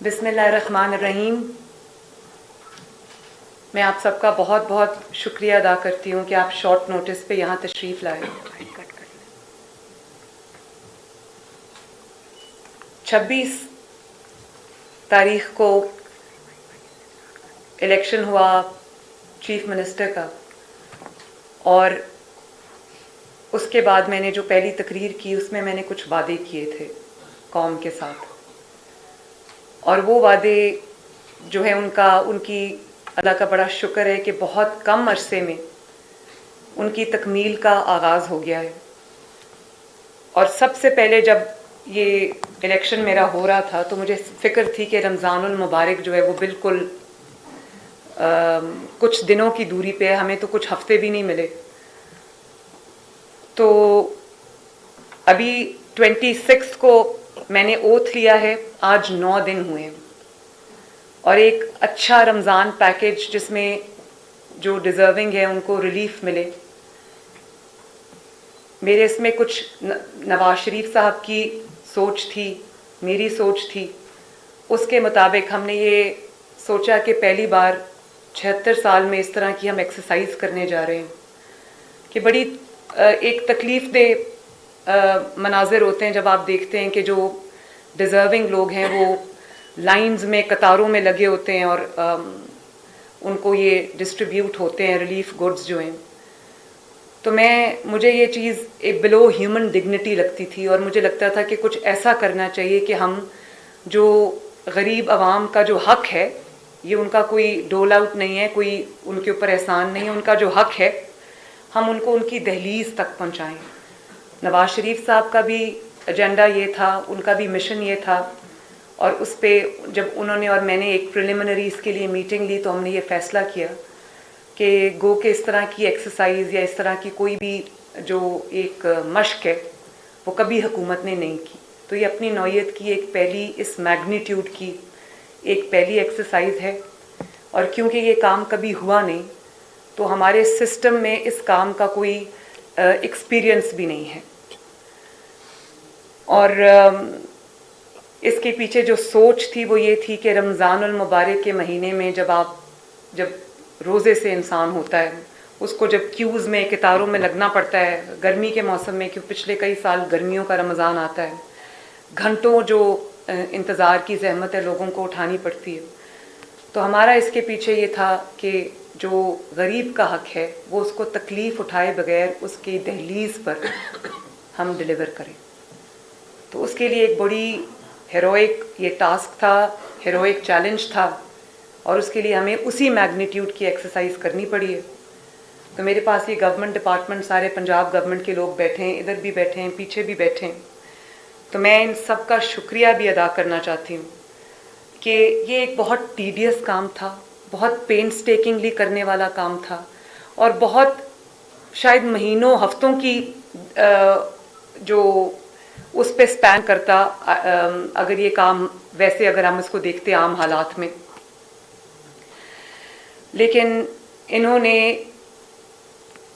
बिस्मिल्लाहिर्रहमानिर्रहीम। मैं आप सबका बहुत बहुत शुक्रिया अदा करती हूँ कि आप शॉर्ट नोटिस पे यहाँ तशरीफ़ लाए। 26 तारीख को इलेक्शन हुआ चीफ मिनिस्टर का, और उसके बाद मैंने जो पहली तकरीर की उसमें मैंने कुछ वादे किए थे कौम के साथ, और वो वादे जो है उनकी अल्लाह का बड़ा शुक्र है कि बहुत कम अरसे में उनकी तकमील का आगाज़ हो गया है। और सबसे पहले जब ये इलेक्शन मेरा हो रहा था तो मुझे फ़िक्र थी कि रमज़ानुल मुबारक जो है वो बिल्कुल कुछ दिनों की दूरी पे है, हमें तो कुछ हफ्ते भी नहीं मिले। तो अभी 26 को मैंने ओथ लिया है, आज 9 दिन हुए हैं, और एक अच्छा रमज़ान पैकेज जिसमें जो डिज़र्विंग है उनको रिलीफ मिले। मेरे इसमें कुछ नवाज शरीफ साहब की सोच थी, मेरी सोच थी, उसके मुताबिक हमने ये सोचा कि पहली बार 76 साल में इस तरह की हम एक्सरसाइज करने जा रहे हैं कि बड़ी एक तकलीफ़ दे मनाजिर होते हैं जब आप देखते हैं कि जो डिज़र्विंग लोग हैं वो लाइंस में कतारों में लगे होते हैं और उनको ये डिस्ट्रीब्यूट होते हैं रिलीफ गुड्स जो हैं। तो मुझे ये चीज़ एक बिलो ह्यूमन डिग्निटी लगती थी, और मुझे लगता था कि कुछ ऐसा करना चाहिए कि हम जो गरीब आवाम का जो हक है, ये उनका कोई डोल आउट नहीं है, कोई उनके ऊपर एहसान नहीं है, उनका जो हक है हम उनको उनकी दहलीज तक पहुंचाएं। नवाज शरीफ साहब का भी एजेंडा ये था, उनका भी मिशन ये था, और उस पर जब उन्होंने और मैंने एक प्रिलिमिनरी इसके लिए मीटिंग ली तो हमने ये फ़ैसला किया कि गो के इस तरह की एक्सरसाइज या इस तरह की कोई भी जो एक मश्क है वो कभी हुकूमत ने नहीं की। तो ये अपनी नौयत की एक पहली इस मैग्नीट्यूड की एक पहली एक्सरसाइज है, और क्योंकि ये काम कभी हुआ नहीं तो हमारे सिस्टम में इस काम का कोई एक्सपीरियंस भी नहीं है। और इसके पीछे जो सोच थी वो ये थी कि रमज़ानुल मुबारक के महीने में जब रोज़े से इंसान होता है, उसको जब क्यूज़ में कतारों में लगना पड़ता है, गर्मी के मौसम में, क्योंकि पिछले कई साल गर्मियों का रमज़ान आता है, घंटों जो इंतज़ार की ज़हमत है लोगों को उठानी पड़ती है। तो हमारा इसके पीछे ये था कि जो गरीब का हक है वो उसको तकलीफ़ उठाए बगैर उसकी दहलीज़ पर हम डिलीवर करें। तो उसके लिए एक बड़ी हेरोइक ये टास्क था, हेरोइक चैलेंज था, और उसके लिए हमें उसी मैग्नीट्यूड की एक्सरसाइज करनी पड़ी है। तो मेरे पास ये गवर्नमेंट डिपार्टमेंट सारे पंजाब गवर्नमेंट के लोग बैठे हैं, इधर भी बैठे हैं, पीछे भी बैठे हैं। तो मैं इन सब का शुक्रिया भी अदा करना चाहती हूँ कि ये एक बहुत टीडियस काम था, बहुत पेनस्टेकिंगली करने वाला काम था, और बहुत शायद महीनों हफ्तों की जो उस पे स्पैन करता अगर ये काम वैसे अगर हम इसको देखते आम हालात में। लेकिन इन्होंने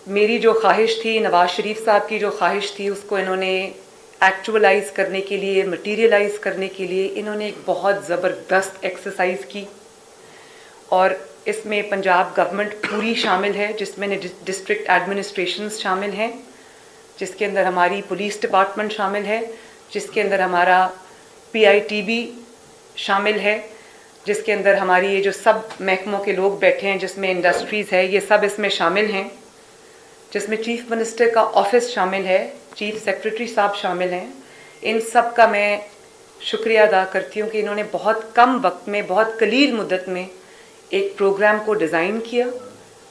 मेरी जो ख्वाहिश थी, नवाज शरीफ साहब की जो ख्वाहिश थी, उसको इन्होंने एक्चुअलाइज करने के लिए, मटीरियलाइज करने के लिए इन्होंने एक बहुत ज़बरदस्त एक्सरसाइज की। और इसमें पंजाब गवर्नमेंट पूरी शामिल है, जिसमें डिस्ट्रिक्ट एडमिनिस्ट्रेशंस शामिल हैं, जिसके अंदर हमारी पुलिस डिपार्टमेंट शामिल है, जिसके अंदर हमारा PITB शामिल है, जिसके अंदर हमारी ये जो सब महकमों के लोग बैठे हैं, जिसमें इंडस्ट्रीज़ है, ये सब इसमें शामिल हैं, जिसमें चीफ मिनिस्टर का ऑफिस शामिल है, चीफ सेक्रेटरी साहब शामिल हैं। इन सब का मैं शुक्रिया अदा करती हूँ कि इन्होंने बहुत कम वक्त में, बहुत कलील मुद्दत में एक प्रोग्राम को डिज़ाइन किया,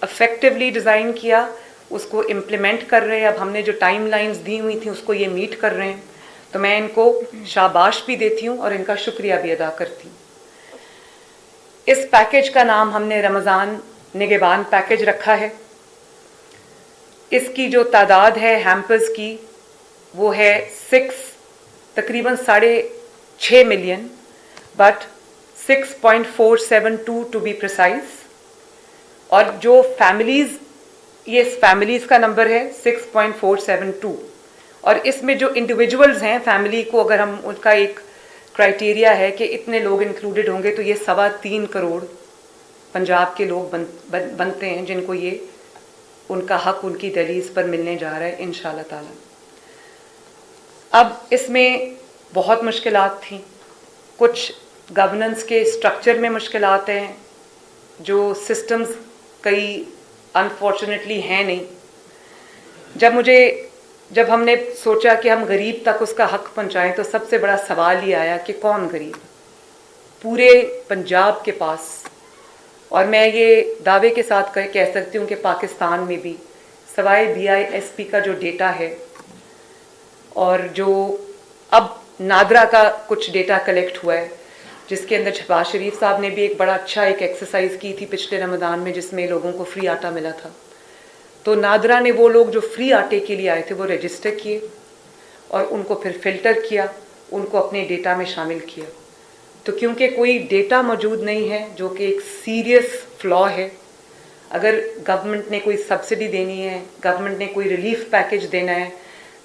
इफ़ेक्टिवली डिज़ाइन किया, उसको इम्प्लीमेंट कर रहे हैं। अब हमने जो टाइम लाइन्स दी हुई थी उसको ये मीट कर रहे हैं। तो मैं इनको शाबाश भी देती हूँ और इनका शुक्रिया भी अदा करती हूँ। इस पैकेज का नाम हमने रमज़ान निगहबान पैकेज रखा है। इसकी जो तादाद है हैम्पर्स की वो है तकरीबन 6.5 million, but 6.472 to be precise. और जो फैमिलीज़, ये फैमिलीज़ का नंबर है 6.472, और इसमें जो इंडिविजुअल्स हैं फैमिली को अगर हम उनका एक क्राइटेरिया है कि इतने लोग इंक्लूडेड होंगे तो ये 3.25 करोड़ पंजाब के लोग बनते हैं जिनको ये उनका हक उनकी दहलीज पर मिलने जा रहा है इंशाल्लाह ताला। अब इसमें बहुत मुश्किलात थी, कुछ गवर्नेंस के स्ट्रक्चर में मुश्किलात हैं, जो सिस्टम्स कई अनफॉर्चुनेटली हैं नहीं। जब हमने सोचा कि हम गरीब तक उसका हक पहुंचाएं तो सबसे बड़ा सवाल ये आया कि कौन गरीब? पूरे पंजाब के पास, और मैं ये दावे के साथ कह सकती हूँ कि पाकिस्तान में भी सवाए BISP का जो डेटा है और जो अब नादरा का कुछ डेटा कलेक्ट हुआ है, जिसके अंदर शहबाज शरीफ साहब ने भी एक बड़ा अच्छा एक एक्सरसाइज की थी पिछले रमज़ान में, जिसमें लोगों को फ्री आटा मिला था। तो नादरा ने वो लोग जो फ्री आटे के लिए आए थे वो रजिस्टर किए और उनको फिर फिल्टर किया, उनको अपने डेटा में शामिल किया। तो क्योंकि कोई डेटा मौजूद नहीं है, जो कि एक सीरियस फ्लॉ है, अगर गवर्नमेंट ने कोई सब्सिडी देनी है, गवर्नमेंट ने कोई रिलीफ पैकेज देना है,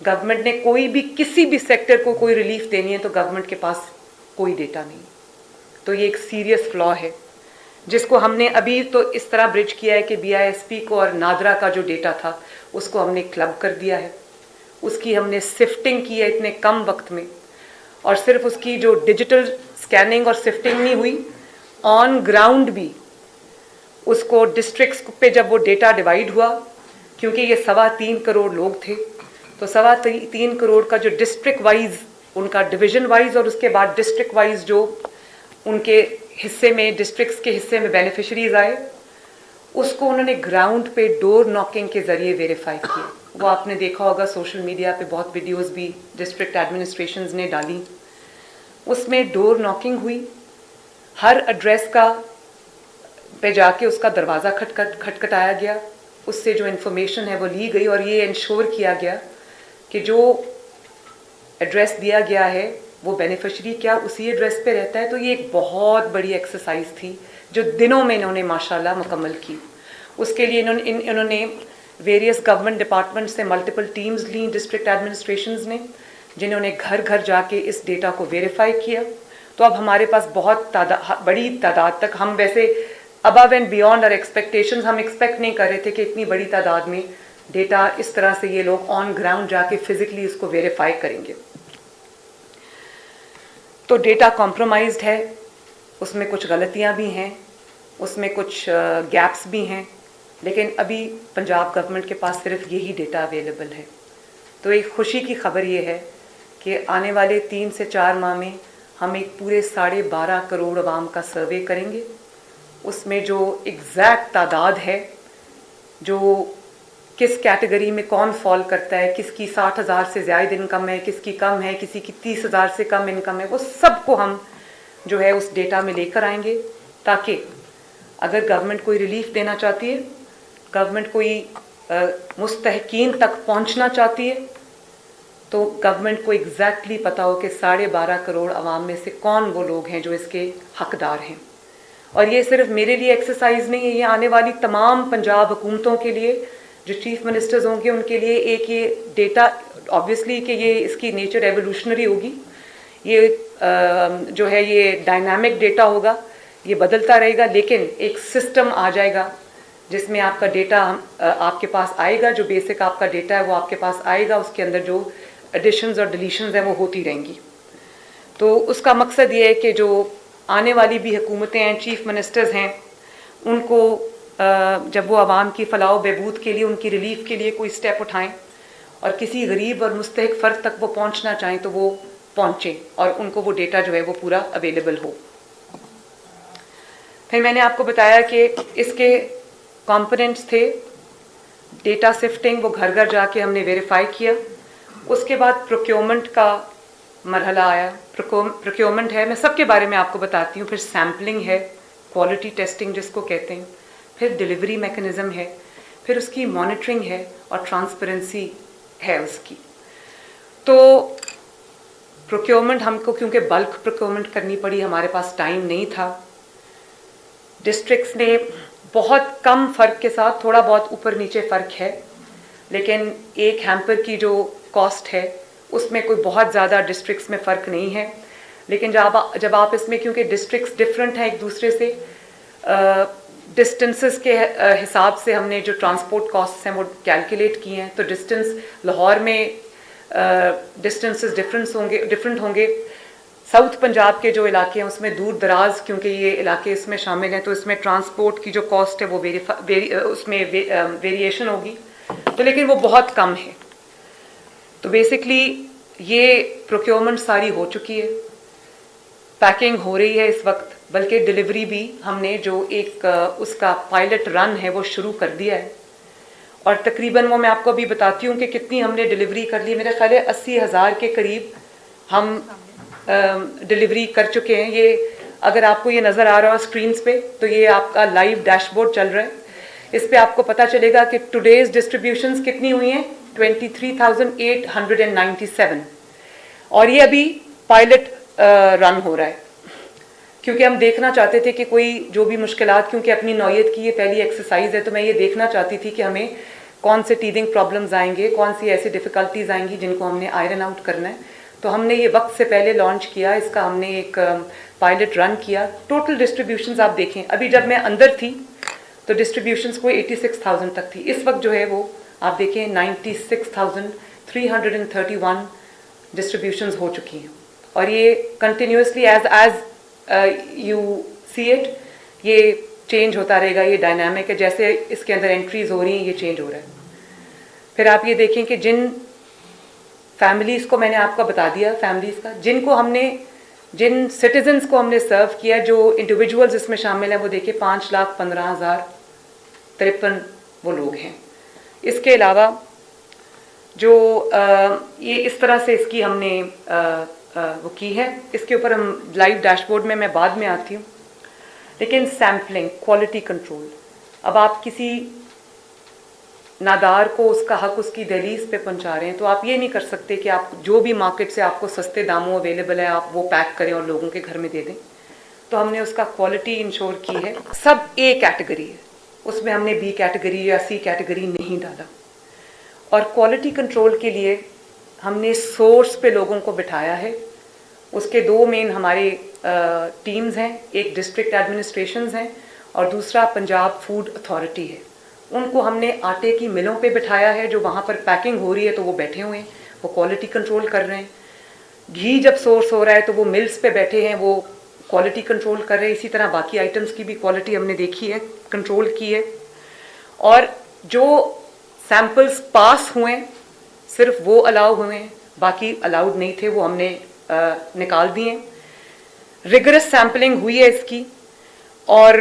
गवर्नमेंट ने कोई भी किसी भी सेक्टर को कोई रिलीफ देनी है, तो गवर्नमेंट के पास कोई डेटा नहीं। तो ये एक सीरियस फ्लॉ है जिसको हमने अभी तो इस तरह ब्रिज किया है कि BISP को और नादरा का जो डेटा था उसको हमने क्लब कर दिया है, उसकी हमने सिफ्टिंग की है इतने कम वक्त में, और सिर्फ उसकी जो डिजिटल स्कैनिंग और सिफ्टिंग नहीं हुई, ऑन ग्राउंड भी उसको डिस्ट्रिक्ट्स पे जब वो डेटा डिवाइड हुआ, क्योंकि ये 3.25 करोड़ लोग थे, तो 3.25 करोड़ का जो डिस्ट्रिक्ट वाइज उनका डिवीजन वाइज और उसके बाद डिस्ट्रिक्ट वाइज जो उनके हिस्से में डिस्ट्रिक्ट्स के हिस्से में बेनिफिशरीज आए, उसको उन्होंने ग्राउंड पे डोर नॉकिंग के ज़रिए वेरीफाई किया। वो आपने देखा होगा सोशल मीडिया पे बहुत वीडियोस भी डिस्ट्रिक्ट एडमिनिस्ट्रेशंस ने डाली, उसमें डोर नॉकिंग हुई, हर एड्रेस का पे जाके उसका दरवाज़ा खटखटाया गया, उससे जो इन्फॉर्मेशन है वो ली गई और ये इंश्योर किया गया कि जो एड्रेस दिया गया है वो बेनिफिशरी क्या उसी एड्रेस पे रहता है। तो ये एक बहुत बड़ी एक्सरसाइज थी जो दिनों में इन्होंने माशाल्लाह मुकम्मल की। उसके लिए इन्होंने वेरियस गवर्नमेंट डिपार्टमेंट से मल्टीपल टीम्स ली डिस्ट्रिक्ट एडमिनिस्ट्रेशंस ने, जिन्होंने घर घर जाके इस डेटा को वेरीफाई किया। तो अब हमारे पास बहुत बड़ी तादाद तक, हम वैसे above and beyond our expectations, हम एक्सपेक्ट नहीं कर रहे थे कि इतनी बड़ी तादाद में डेटा इस तरह से ये लोग ऑन ग्राउंड जाके फिजिकली इसको वेरीफाई करेंगे। तो डेटा कॉम्प्रोमाइज्ड है, उसमें कुछ गलतियां भी हैं, उसमें कुछ गैप्स भी हैं, लेकिन अभी पंजाब गवर्नमेंट के पास सिर्फ यही डेटा अवेलेबल है। तो एक खुशी की खबर ये है कि आने वाले 3 से 4 माह में हम एक पूरे 12.5 करोड़ आवाम का सर्वे करेंगे। उसमें जो एग्जैक्ट तादाद है, जो किस कैटेगरी में कौन फॉल करता है, किसकी 60,000 से ज़्यादा इनकम है, किसकी कम है, किसी की 30,000 से कम इनकम है, वो सबको हम जो है उस डेटा में लेकर आएंगे, ताकि अगर गवर्नमेंट कोई रिलीफ देना चाहती है, गवर्नमेंट कोई मुस्तहकीन तक पहुंचना चाहती है, तो गवर्नमेंट को एग्जैक्टली पता हो कि 12.5 करोड़ आवाम में से कौन वो लोग हैं जो इसके हकदार हैं। और ये सिर्फ मेरे लिए एक्सरसाइज नहीं है, ये आने वाली तमाम पंजाब हुकूमतों के लिए, जो चीफ मिनिस्टर्स होंगे उनके लिए एक ये डेटा, ऑब्वियसली कि ये इसकी नेचर एवोल्यूशनरी होगी, ये जो है ये डायनामिक डेटा होगा, ये बदलता रहेगा, लेकिन एक सिस्टम आ जाएगा जिसमें आपका डेटा आपके पास आएगा, जो बेसिक आपका डेटा है वो आपके पास आएगा, उसके अंदर जो एडिशंस और डिलीशंस हैं वो होती रहेंगी। तो उसका मकसद ये है कि जो आने वाली भी हुकूमतें हैं, चीफ मिनिस्टर्स हैं, उनको जब वो आवाम की फलाह बहबूद के लिए, उनकी रिलीफ के लिए कोई स्टेप उठाएं और किसी गरीब और मुस्तहिक फ़र्द तक वो पहुंचना चाहें तो वो पहुंचें और उनको वो डेटा जो है वो पूरा अवेलेबल हो। फिर मैंने आपको बताया कि इसके कंपोनेंट्स थे, डेटा सिफ्टिंग, वो घर घर जाके हमने वेरीफाई किया। उसके बाद प्रोक्योरमेंट का मरहला आया। प्रोक्योरमेंट है, मैं सबके बारे में आपको बताती हूँ। फिर सैम्पलिंग है, क्वालिटी टेस्टिंग जिसको कहते हैं, फिर डिलीवरी मैकेनिज़्म है, फिर उसकी मॉनिटरिंग है और ट्रांसपेरेंसी है उसकी। तो प्रोक्योरमेंट हमको क्योंकि बल्क प्रोक्योरमेंट करनी पड़ी, हमारे पास टाइम नहीं था। डिस्ट्रिक्ट्स ने बहुत कम फ़र्क के साथ, थोड़ा बहुत ऊपर नीचे फ़र्क है, लेकिन एक हैम्पर की जो कॉस्ट है उसमें कोई बहुत ज़्यादा डिस्ट्रिक्ट्स में फ़र्क नहीं है। لیکن جب آپ اس میں کیونکہ ڈسٹرکٹس ڈفرینٹ ہیں ایک دوسرے سے, ڈسٹنسز کے حساب سے ہم نے جو ٹرانسپورٹ کاسٹ ہیں وہ کیلکولیٹ کی ہیں. تو ڈسٹنس لاہور میں ڈسٹنسز ڈفرینٹ ہوں گے. ساؤتھ پنجاب کے جو علاقے ہیں اس میں دور دراز کیونکہ یہ علاقے اس میں شامل ہیں, تو اس میں ٹرانسپورٹ کی جو کاسٹ ہے وہ اس میں ویریشن ہوگی, تو لیکن وہ بہت کم ہے. تو بیسکلی یہ پروکیورمنٹ ساری ہو چکی ہے, پیکنگ ہو رہی ہے اس وقت, بلکہ ڈلیوری بھی ہم نے جو ایک اس کا پائلٹ رن ہے وہ شروع کر دیا ہے. اور تقریباً وہ میں آپ کو ابھی بتاتی ہوں کہ کتنی ہم نے ڈلیوری کر لی. میرے خیال ہے 80,000 کے قریب ہم ڈلیوری کر چکے ہیں. یہ اگر آپ کو یہ نظر آ رہا ہو اسکرینس پہ تو یہ آپ کا لائیو ڈیش بورڈ چل رہا ہے, اس پہ آپ کو پتہ چلے گا کہ ٹوڈیز ڈسٹریبیوشنز کتنی ہوئی ہیں, 23,897. اور یہ ابھی پائلٹ رن ہو رہا ہے کیونکہ ہم دیکھنا چاہتے تھے کہ کوئی جو بھی مشکلات, کیونکہ اپنی نوعیت کی یہ پہلی ایکسرسائز ہے, تو میں یہ دیکھنا چاہتی تھی کہ ہمیں کون سے ٹیدنگ پرابلمز آئیں گے, کون سی ایسی ڈیفیکلٹیز آئیں گی جن کو ہم نے آئرن آؤٹ کرنا ہے. تو ہم نے یہ وقت سے پہلے لانچ کیا اس کا, ہم نے ایک پائلٹ رن کیا. ٹوٹل ڈسٹریبیوشنز آپ دیکھیں, ابھی جب میں اندر تھی تو ڈسٹریبیوشنز کو 86,000 تک تھی. اس وقت جو ہے وہ آپ دیکھیں 96,331 ڈسٹریبیوشنز ہو چکی ہیں. اور یہ continuously as you see it یہ چینج ہوتا رہے گا. یہ ڈائنامک ہے, جیسے اس کے اندر انٹریز ہو رہی ہیں یہ چینج ہو رہا ہے. پھر آپ یہ دیکھیں کہ جن فیملیز کو میں نے آپ کو بتا دیا, فیملیز کا جن سٹیزنز کو ہم نے سرو کیا, جو انڈیویجولز اس میں شامل ہیں, وہ دیکھیں 5,15,053 وہ لوگ ہیں. اس کے علاوہ جو یہ اس طرح سے اس کی ہم نے وہ کی ہے, اس کے اوپر ہم لائیو ڈیش بورڈ میں بعد میں آتی ہوں. لیکن سیمپلنگ, کوالٹی کنٹرول, اب آپ کسی نادار کو اس کا حق اس کی دہلیز پہ پہنچا رہے ہیں, تو آپ یہ نہیں کر سکتے کہ آپ جو بھی مارکیٹ سے آپ کو سستے داموں اویلیبل ہے آپ وہ پیک کریں اور لوگوں کے گھر میں دے دیں. تو ہم نے اس کا کوالٹی انشور کی ہے. سب اے کیٹیگری ہے, اس میں ہم نے بی کیٹیگری یا سی کیٹیگری نہیں ڈالا. اور کوالٹی کنٹرول کے لیے ہم نے سورس پہ لوگوں کو بٹھایا ہے. اس کے 2 مین ہمارے ٹیمز ہیں, ایک ڈسٹرکٹ ایڈمنسٹریشنز ہیں اور دوسرا پنجاب فوڈ اتھارٹی ہے. ان کو ہم نے آٹے کی ملوں پہ بٹھایا ہے, جو وہاں پر پیکنگ ہو رہی ہے تو وہ بیٹھے ہوئے ہیں, وہ کوالٹی کنٹرول کر رہے ہیں. گھی جب سورس ہو رہا ہے تو وہ ملز پہ بیٹھے ہیں, وہ کوالٹی کنٹرول کر رہے ہیں. اسی طرح باقی آئٹمس کی بھی کوالٹی ہم نے دیکھی ہے, کنٹرول کی ہے. اور جو سیمپلز پاس ہوئے صرف وہ الاؤ ہوئے ہیں, باقی الاؤڈ نہیں تھے, وہ ہم نے نکال دیے. ریگرس سیمپلنگ ہوئی ہے اس کی, اور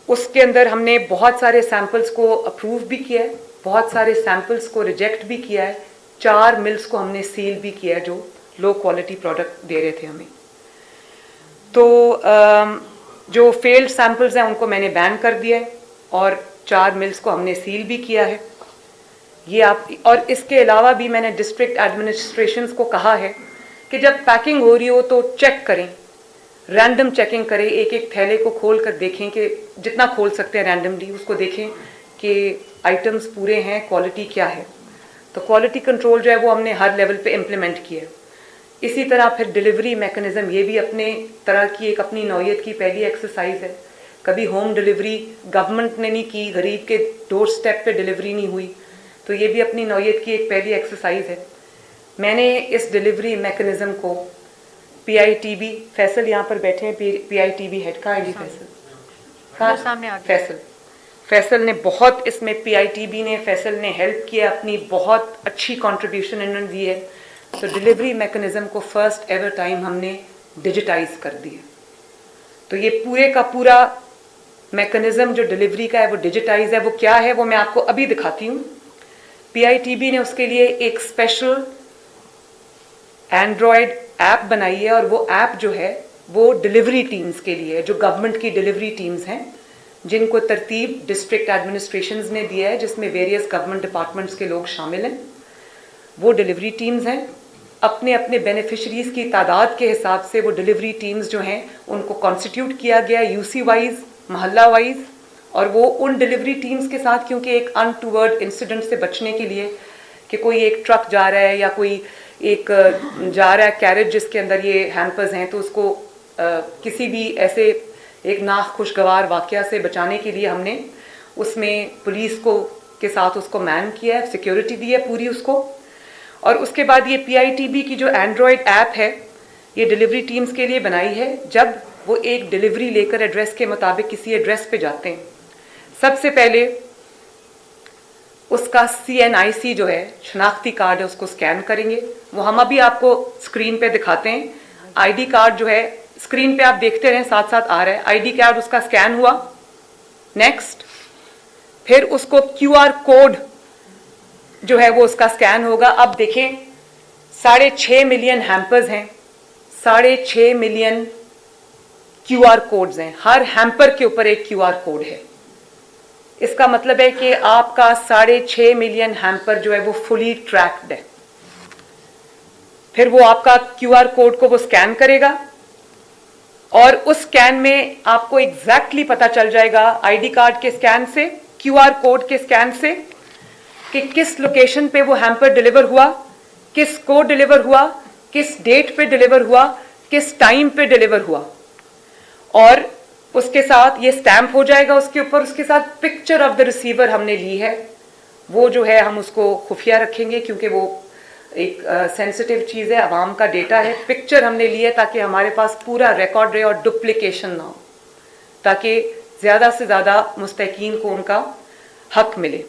اس کے اندر ہم نے بہت سارے سیمپلز کو اپروو بھی کیا ہے, بہت سارے سیمپلز کو ریجیکٹ بھی کیا ہے. 4 ملز کو ہم نے سیل بھی کیا ہے جو لو کوالٹی پروڈکٹ دے رہے تھے ہمیں. تو جو فیلڈ سیمپلز ہیں ان کو میں نے بین کر دیا ہے, اور 4 ملز کو ہم نے سیل بھی کیا ہے. یہ آپ, اور اس کے علاوہ بھی میں نے ڈسٹرکٹ ایڈمنسٹریشنز کو کہا ہے کہ جب پیکنگ ہو رہی ہو تو چیک کریں, رینڈم چیکنگ کریں, ایک ایک تھیلے کو کھول کر دیکھیں کہ جتنا کھول سکتے ہیں رینڈملی اس کو دیکھیں کہ آئٹمس پورے ہیں, کوالٹی کیا ہے. تو کوالٹی کنٹرول جو ہے وہ ہم نے ہر لیول پہ امپلیمنٹ کیا ہے. اسی طرح پھر ڈلیوری میکنزم, یہ بھی اپنے طرح کی ایک اپنی نوعیت کی پہلی ایکسرسائز ہے. کبھی ہوم ڈلیوری گورنمنٹ نے نہیں کی, غریب کے ڈور سٹیپ پہ ڈلیوری نہیں ہوئی, تو یہ بھی اپنی نوعیت کی ایک پہلی ایکسرسائز ہے. میں نے اس ڈلیوری میکنزم کو پی آئی ٹی بی, فیصل یہاں پر بیٹھے ہیں, پی آئی ٹی بی ہیڈ کا آئی ڈی فیصل نے بہت اس میں, پی آئی ٹی بی نے, فیصل نے ہیلپ کیا, اپنی بہت اچھی کنٹریبیوشن انہوں نے دی ہے. تو ڈلیوری میکنزم کو فرسٹ ایور ٹائم ہم نے ڈیجیٹائز کر دیا. تو یہ پورے کا پورا میکنزم جو ڈلیوری کا ہے وہ ڈیجیٹائز ہے. وہ کیا ہے وہ میں آپ کو ابھی دکھاتی ہوں. پی آئی ٹی بی نے اس کے لیے ایک اسپیشل اینڈرائڈ ایپ بنائی ہے, اور وہ ایپ جو ہے وہ ڈلیوری ٹیمز کے لیے, جو گورنمنٹ کی ڈلیوری ٹیمز ہیں جن کو ترتیب ڈسٹرکٹ ایڈمنسٹریشنز نے دیا ہے, جس میں ویریس گورنمنٹ ڈپارٹمنٹس کے لوگ شامل ہیں. وہ ڈلیوری ٹیمز ہیں, اپنے اپنے بینیفیشریز کی تعداد کے حساب سے وہ ڈلیوری ٹیمز جو ہیں ان کو کانسٹیٹیوٹ کیا گیا یو سی وائز, محلہ وائز. اور وہ ان ڈلیوری ٹیمز کے ساتھ, کیونکہ ایک انٹوورڈ انسیڈنٹ سے بچنے کے لیے کہ کوئی ایک ٹرک جا رہا ہے یا کوئی ایک جا رہا ہے कैरेज जिसके अंदर ये हैम्पर्स हैं, तो उसको किसी भी ऐसे एक नाखुशगवार वाक़या से बचाने के लिए हमने उसमें पुलिस को के साथ उसको मैन किया है, सिक्योरिटी दी है पूरी उसको. और उसके बाद ये PITB की जो एंड्रॉयड ऐप है ये डिलीवरी टीम्स के लिए बनाई है. जब वो एक डिलीवरी लेकर एड्रेस के मुताबिक किसी एड्रेस पे जाते हैं, सबसे पहले उसका CNIC जो है शनाख्ती कार्ड है उसको स्कैन करेंगे. वो हम अभी आपको स्क्रीन पे दिखाते हैं. ID कार्ड जो है स्क्रीन पे आप देखते रहें, साथ साथ आ रहा है. ID कार्ड उसका स्कैन हुआ. नेक्स्ट, फिर उसको QR कोड जो है वो उसका स्कैन होगा. अब देखें 6.5 मिलियन हैम्पर्स हैं, 6.5 मिलियन QR कोड्स हैं. हर हैम्पर के ऊपर एक QR कोड है. इसका मतलब है कि आपका 6.5 मिलियन हैम्पर जो है वो फुली ट्रैक्ड है. फिर वो आपका QR कोड को वो स्कैन करेगा और उस स्कैन में आपको एग्जैक्टली पता चल जाएगा ID कार्ड के स्कैन से, QR कोड के स्कैन से, कि किस लोकेशन पे वो हैम्पर डिलीवर हुआ, किस को डिलीवर हुआ, किस डेट पे डिलीवर हुआ, किस टाइम पे डिलीवर हुआ. और उसके साथ ये स्टैंप हो जाएगा उसके ऊपर. उसके साथ पिक्चर ऑफ द रिसीवर हमने ली है. वो जो है हम उसको खुफिया रखेंगे क्योंकि वो एक सेंसिटिव चीज़ है, आवाम का डेटा है. पिक्चर हमने ली है ताकि हमारे पास पूरा रिकॉर्ड रहे और डुप्लीकेशन ना हो, ताकि ज़्यादा से ज़्यादा मुस्तकीन को उनका हक मिले.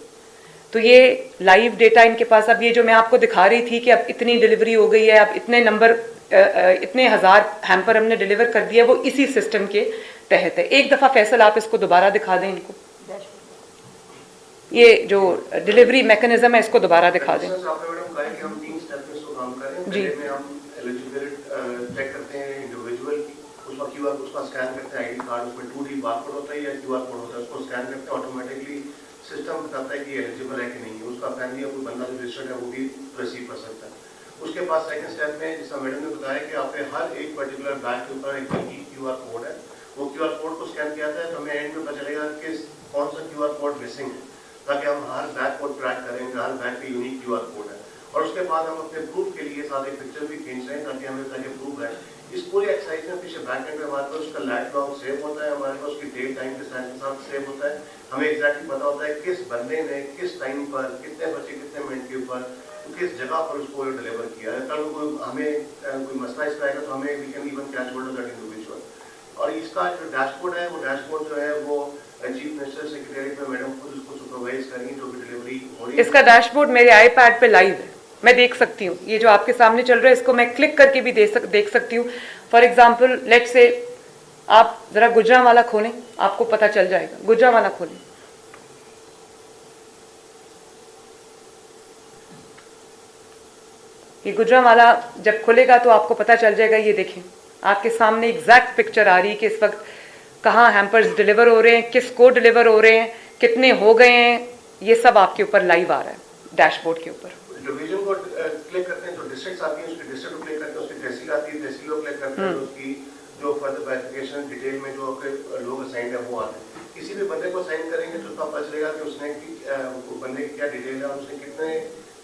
तो ये लाइव डेटा इनके पास. अब ये जो मैं आपको दिखा रही थी कि अब इतनी डिलीवरी हो गई है, अब इतने नंबर इतने हज़ार हैम्पर हमने डिलीवर कर दिया, वो इसी सिस्टम के तहत है. एक दफ़ा फैसल आप इसको दोबारा दिखा दें इनको. ये जो डिलीवरी मैकेनिज्म है इसको दोबारा दिखा दें. जी, चेक करते हैं इंडिविजुअल की, उसका QR उसका स्कैन करते हैं. ID कार्ड उसमें 2D बारकोड होता है या QR कोड होता है, उसको स्कैन करते हैं. ऑटोमेटिकली सिस्टम बताता है कि एलिजिबल है कि नहीं है. उसका फैमिली या कोई बंदा जो रजिस्टर्ड है वो भी रिसीव कर सकता है. उसके बाद सेकंड स्टेप में जैसा मैडम ने बताया कि आप पे हर एक पर्टिकुलर बैग के ऊपर एक QR कोड है. वो QR कोड को स्कैन किया जाता है तो हमें एंड में पता चलेगा कि कौन सा QR कोड मिसिंग है, ताकि हम हर बैग को ट्रैक करें, हर बैग पे यूनिक QR कोड है. और उसके बाद हम अपने प्रूफ के लिए साथ एक पिक्चर भी खींच रहे हैं ताकि हमें ताकि प्रूफ है. इस पूरी एक्सरसाइज में पीछे बैक एंड में हमारे पास उसका लाइफ लॉन्ग सेव होता है, हमारे पास उसकी डेट टाइम के साथ सेव होता है. हमें एग्जैक्टली पता होता है किस बंदे ने किस टाइम पर कितने बच्चे कितने मिनट के ऊपर किस जगह पर उसको डिलीवर किया है. कल कोई हमें कोई मसला इस आएगा तो हमें we can even catch hold that individual. और इसका जो डैशबोर्ड है वो डैशबोर्ड जो है वो चीफ मिनिस्टर सेक्रेटरी में मैडम खुद उसको सुपरवाइज करेंगी जो भी डिलीवरी हो रही है. इसका डैशबोर्ड मेरे iPad पे लाइव है, मैं देख सकती हूँ. ये जो आपके सामने चल रहा है इसको मैं क्लिक करके भी देख सकती हूँ. फॉर एग्जाम्पल लेट से आप जरा गुजरांवाला खोलें, आपको पता चल जाएगा. गुजरांवाला खोलें. ये गुजरांवाला जब खुलेगा तो आपको पता चल जाएगा. ये देखें आपके सामने एग्जैक्ट पिक्चर आ रही है कि इस वक्त कहाँ हैम्पर्स डिलीवर हो रहे हैं, किस को डिलीवर हो रहे हैं, कितने हो गए हैं. ये सब आपके ऊपर लाइव आ रहा है डैशबोर्ड के ऊपर. डिवीजन को क्लिक करते हैं तो डिस्ट्रिक्ट्स आती हैं, उसकी डिस्ट्रिक्ट को क्लिक करते हैं, उसकी तहसील आती है, तहसील को क्लिक करते हैं तो उसकी जो फर्दर वेरिफिकेशन डिटेल में जो आपके लोग असाइंड है वो आते हैं. किसी भी बंदे को असाइन करेंगे तो उसका पता चलेगा कि उसने बंदे की क्या डिटेल है और उसने कितने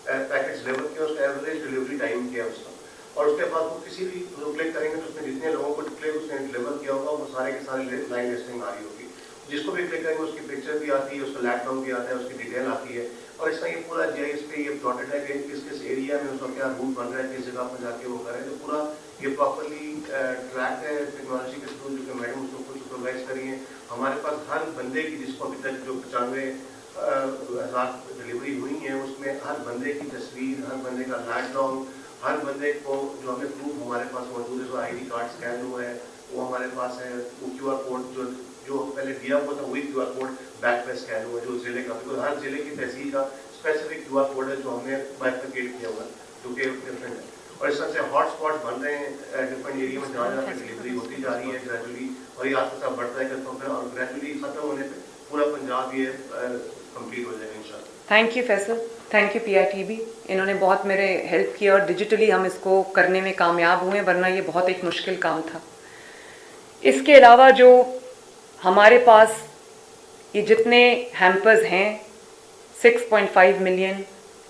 पैकेट्स डिलीवर किए, उसका एवरेज डिलीवरी टाइम क्या है उसका. और उसके बाद वो किसी भी क्लिक करेंगे तो उसमें जितने लोगों को उसने डिलीवर किया होगा वो सारे के सारे लाइन लिस्टिंग आ रही होगी. जिसको भी क्लिक करेंगे उसकी पिक्चर भी आती है, उसका लैपटॉप भी आता है, उसकी डिटेल आती है. और इसका ये पूरा GIS पे ये प्लॉटेड है कि किस किस एरिया में उसका क्या रूट बन रहा है, किस जगह पर जाके वो करें. तो पूरा ये प्रॉपरली ट्रैक है टेक्नोलॉजी के थ्रू, जो कि मैडम उसको खुद सुपरवाइज करी है. हमारे पास हर बंदे की जिसको अभी तक जो 95,000 डिलीवरी हुई है उसमें हर बंदे की तस्वीर, हर बंदे का लैपटॉप, हर बंदे को जो हमें प्रूफ हमारे पास मौजूद है, जो ID कार्ड स्कैन हुआ है वो हमारे पास है. वो QR कोड जो पहले दिया हुआ था वही QR कोड बैक पे स्कैन हुआ जो जिले का, तो हर जिले की तहसील का स्पेसिफिक QR कोड है जो हमने बाइफरकेट किया हुआ है जो कि डिफरेंट है. और इस तरह से हॉट स्पॉट बन रहे हैं डिफरेंट एरिया में जहाँ जहाँ पे डिलीवरी होती जा रही है ग्रेजुअली, और ये आस्ते आस्ते बढ़ता है करता है और ग्रेजुअली खत्म होने पे पूरा पंजाब ये कंप्लीट हो जाएगा इंशाल्लाह. Thank you Faisal, thank you PITB. इन्होंने बहुत मेरे हेल्प किया और डिजिटली हम इसको करने में कामयाब हुए, वरना ये बहुत एक मुश्किल काम था. इसके अलावा जो हमारे पास ये जितने हैम्पर्स हैं 6.5 मिलियन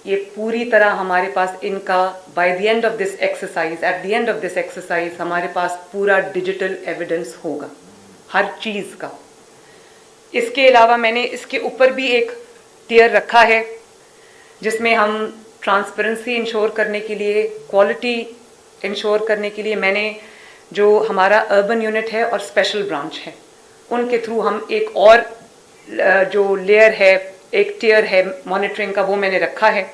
یہ پوری طرح ہمارے پاس ان کا by the end of this exercise, at the end of this exercise ہمارے پاس پورا ڈیجیٹل ایویڈنس ہوگا ہر چیز کا. اس کے علاوہ میں نے اس کے اوپر بھی ایک ٹیئر رکھا ہے جس میں ہم ٹرانسپیرنسی انشور کرنے کے لیے، کوالٹی انشور کرنے کے لیے میں نے جو ہمارا اربن یونٹ ہے اور اسپیشل برانچ ہے ان کے تھرو ہم ایک اور جو لیئر ہے، ایک ٹیئر ہے مانیٹرنگ کا، وہ میں نے رکھا ہے.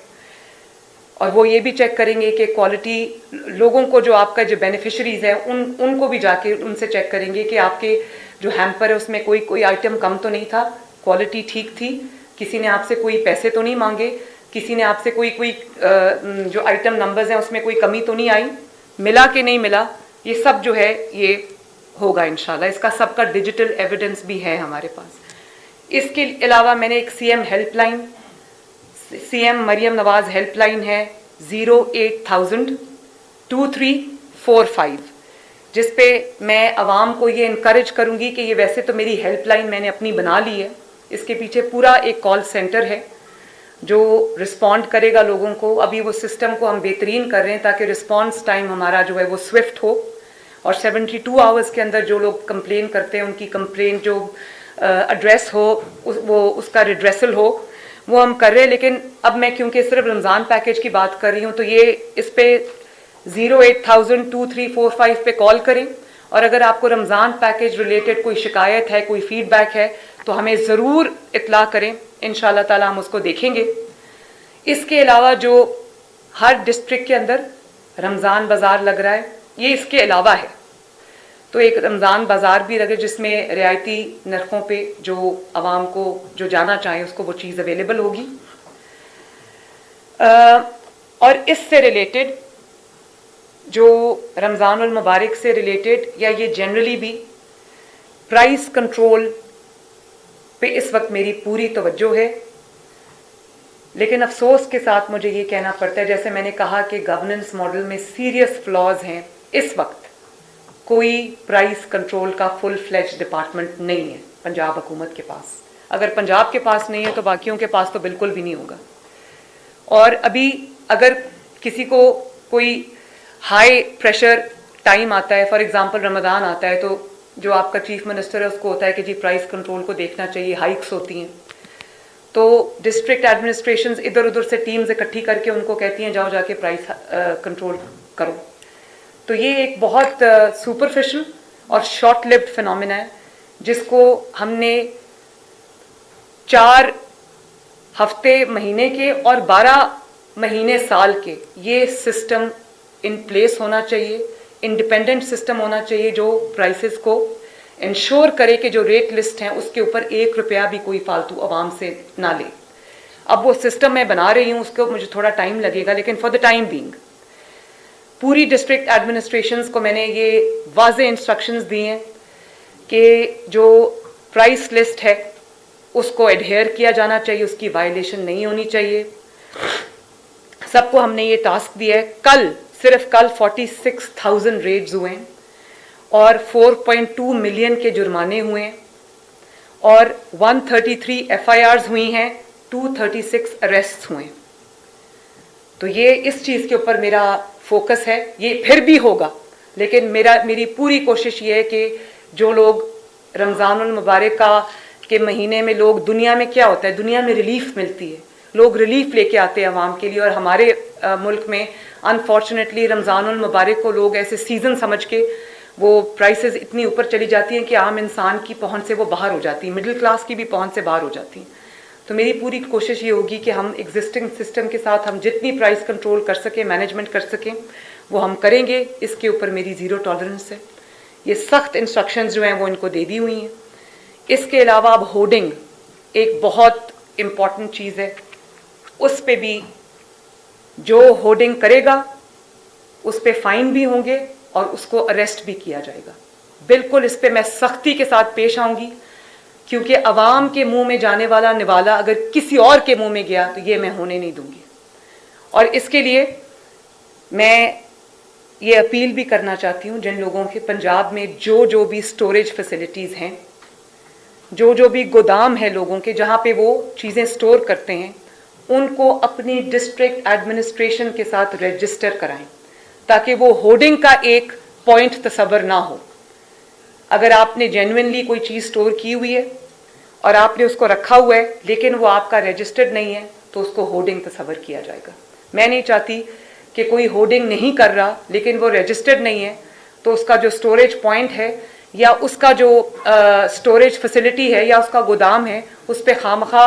اور وہ یہ بھی چیک کریں گے کہ کوالٹی لوگوں کو، جو آپ کا جو بینیفیشریز ہیں ان کو بھی جا کے ان سے چیک کریں گے کہ آپ کے جو ہیمپر ہے اس میں کوئی آئٹم کم تو نہیں تھا، کوالٹی ٹھیک تھی، کسی نے آپ سے کوئی پیسے تو نہیں مانگے، کسی نے آپ سے کوئی جو آئٹم نمبرز ہیں اس میں کوئی کمی تو نہیں آئی، ملا کہ نہیں ملا. یہ سب جو ہے یہ ہوگا انشاءاللہ. اس کا سب کا ڈیجیٹل ایویڈنس بھی ہے ہمارے پاس. اس کے علاوہ میں نے ایک C M helpline, C M Maryam Nawaz helpline ہے 08,000 2345، جس پہ میں عوام کو یہ انکریج کروں گی کہ یہ ویسے تو میری ہیلپ لائن میں نے اپنی بنا لی ہے، اس کے پیچھے پورا ایک کال سینٹر ہے جو رسپونڈ کرے گا لوگوں کو. ابھی وہ سسٹم کو ہم بہترین کر رہے ہیں تاکہ رسپانس ٹائم ہمارا جو ہے وہ سوئفٹ ہو، اور 72 آورز کے اندر جو لوگ کمپلین کرتے ہیں ان کی کمپلین جو ایڈریس ہو وہ اس کا ریڈریسل ہو، وہ ہم کر رہے ہیں. لیکن اب میں کیونکہ صرف رمضان پیکیج کی بات کر رہی ہوں تو یہ اس پہ 08,000 2345 پہ کال کریں، اور اگر آپ کو رمضان پیکیج ریلیٹڈ کوئی شکایت ہے، کوئی فیڈ بیک ہے تو ہمیں ضرور اطلاع کریں، انشاءاللہ تعالی ہم اس کو دیکھیں گے. اس کے علاوہ جو ہر ڈسٹرکٹ کے اندر رمضان بازار لگ رہا ہے، یہ اس کے علاوہ ہے، تو ایک رمضان بازار بھی لگے جس میں رعایتی نرخوں پہ جو عوام کو جو جانا چاہیں اس کو وہ چیز اویلیبل ہوگی. اور اس سے ریلیٹڈ جو رمضان المبارک سے ریلیٹڈ یا یہ جنرلی بھی پرائس کنٹرول پہ اس وقت میری پوری توجہ ہے. لیکن افسوس کے ساتھ مجھے یہ کہنا پڑتا ہے، جیسے میں نے کہا کہ گورننس ماڈل میں سیریس فلاز ہیں، اس وقت کوئی پرائس کنٹرول کا فل فلیج ڈپارٹمنٹ نہیں ہے پنجاب حکومت کے پاس. اگر پنجاب کے پاس نہیں ہے تو باقیوں کے پاس تو بالکل بھی نہیں ہوگا. اور ابھی اگر کسی کو کوئی ہائی پریشر ٹائم آتا ہے، فار ایگزامپل رمضان آتا ہے، تو جو آپ کا چیف منسٹر ہے اس کو ہوتا ہے کہ جی پرائس کنٹرول کو دیکھنا چاہیے، ہائکس ہوتی ہیں، تو ڈسٹرکٹ ایڈمنسٹریشنز ادھر ادھر سے ٹیمز اکٹھی کر کے ان کو کہتی ہیں جاؤ جا کے پرائس کنٹرول کرو. تو یہ ایک بہت سپرفیشل اور شارٹ لیوڈ فینومینا ہے جس کو ہم نے 4 ہفتے مہینے کے اور 12 مہینے سال کے یہ سسٹم ان پلیس ہونا چاہیے. انڈیپینڈنٹ سسٹم ہونا چاہیے جو پرائسز کو انشور کرے کہ جو ریٹ لسٹ ہیں اس کے اوپر 1 روپیہ بھی کوئی فالتو عوام سے نہ لے. اب وہ سسٹم میں بنا رہی ہوں، اس کو مجھے تھوڑا ٹائم لگے گا، لیکن فار دا ٹائم بینگ پوری ڈسٹرکٹ ایڈمنسٹریشنز کو میں نے یہ واضح انسٹرکشنز دی ہیں کہ جو پرائس لسٹ ہے اس کو ایڈہیئر کیا جانا چاہیے، اس کی وائلیشن نہیں ہونی چاہیے. سب کو ہم نے یہ ٹاسک دیا ہے. صرف کل 46,000 ریڈز ہوئے ہیں اور 4.2 ملین کے جرمانے ہوئے ہیں اور 133 FIRs ہوئی ہیں، 236 اریسٹ ہوئے ہیں. تو یہ اس چیز کے اوپر میرا فوکس ہے. یہ پھر بھی ہوگا، لیکن میری پوری کوشش یہ ہے کہ جو لوگ رمضان المبارک کے مہینے میں لوگ، دنیا میں کیا ہوتا ہے، دنیا میں ریلیف ملتی ہے، لوگ ریلیف لے کے آتے ہیں عوام کے لیے، اور ہمارے ملک میں انفارچونیٹلی رمضان المبارک کو لوگ ایسے سیزن سمجھ کے وہ پرائسز اتنی اوپر چلی جاتی ہیں کہ عام انسان کی پہنچ سے وہ باہر ہو جاتی ہیں، مڈل کلاس کی بھی پہنچ سے باہر ہو جاتی ہیں. تو میری پوری کوشش یہ ہوگی کہ ہم ایگزسٹنگ سسٹم کے ساتھ ہم جتنی پرائس کنٹرول کر سکیں، مینجمنٹ کر سکیں، وہ ہم کریں گے. اس کے اوپر میری زیرو ٹالرنس ہے. یہ سخت انسٹرکشنز جو ہیں وہ ان کو دے دی ہوئی ہیں. اس کے علاوہ اب ہوڈنگ ایک بہت امپورٹنٹ چیز ہے. اس پہ بھی جو ہوڈنگ کرے گا اس پہ فائن بھی ہوں گے اور اس کو اریسٹ بھی کیا جائے گا. بالکل اس پہ میں سختی کے ساتھ پیش آؤں گی، کیونکہ عوام کے منہ میں جانے والا نوالا اگر کسی اور کے منہ میں گیا تو یہ میں ہونے نہیں دوں گی. اور اس کے لیے میں یہ اپیل بھی کرنا چاہتی ہوں جن لوگوں کے پنجاب میں جو بھی سٹوریج فیسلٹیز ہیں، جو بھی گودام ہے لوگوں کے جہاں پہ وہ چیزیں سٹور کرتے ہیں، उनको अपनी डिस्ट्रिक्ट एडमिनिस्ट्रेशन के साथ रजिस्टर कराएं, ताकि वो होर्डिंग का एक पॉइंट तस्वर ना हो। अगर आपने जेन्युइनली कोई चीज़ स्टोर की हुई है और आपने उसको रखा हुआ है लेकिन वो आपका रजिस्टर्ड नहीं है, तो उसको होर्डिंग तस्वर किया जाएगा। मैं नहीं चाहती कि कोई होर्डिंग नहीं कर रहा लेकिन वो रजिस्टर्ड नहीं है, तो उसका जो स्टोरेज पॉइंट है या उसका जो स्टोरेज फैसिलिटी है या उसका गोदाम है, उस पर खामखा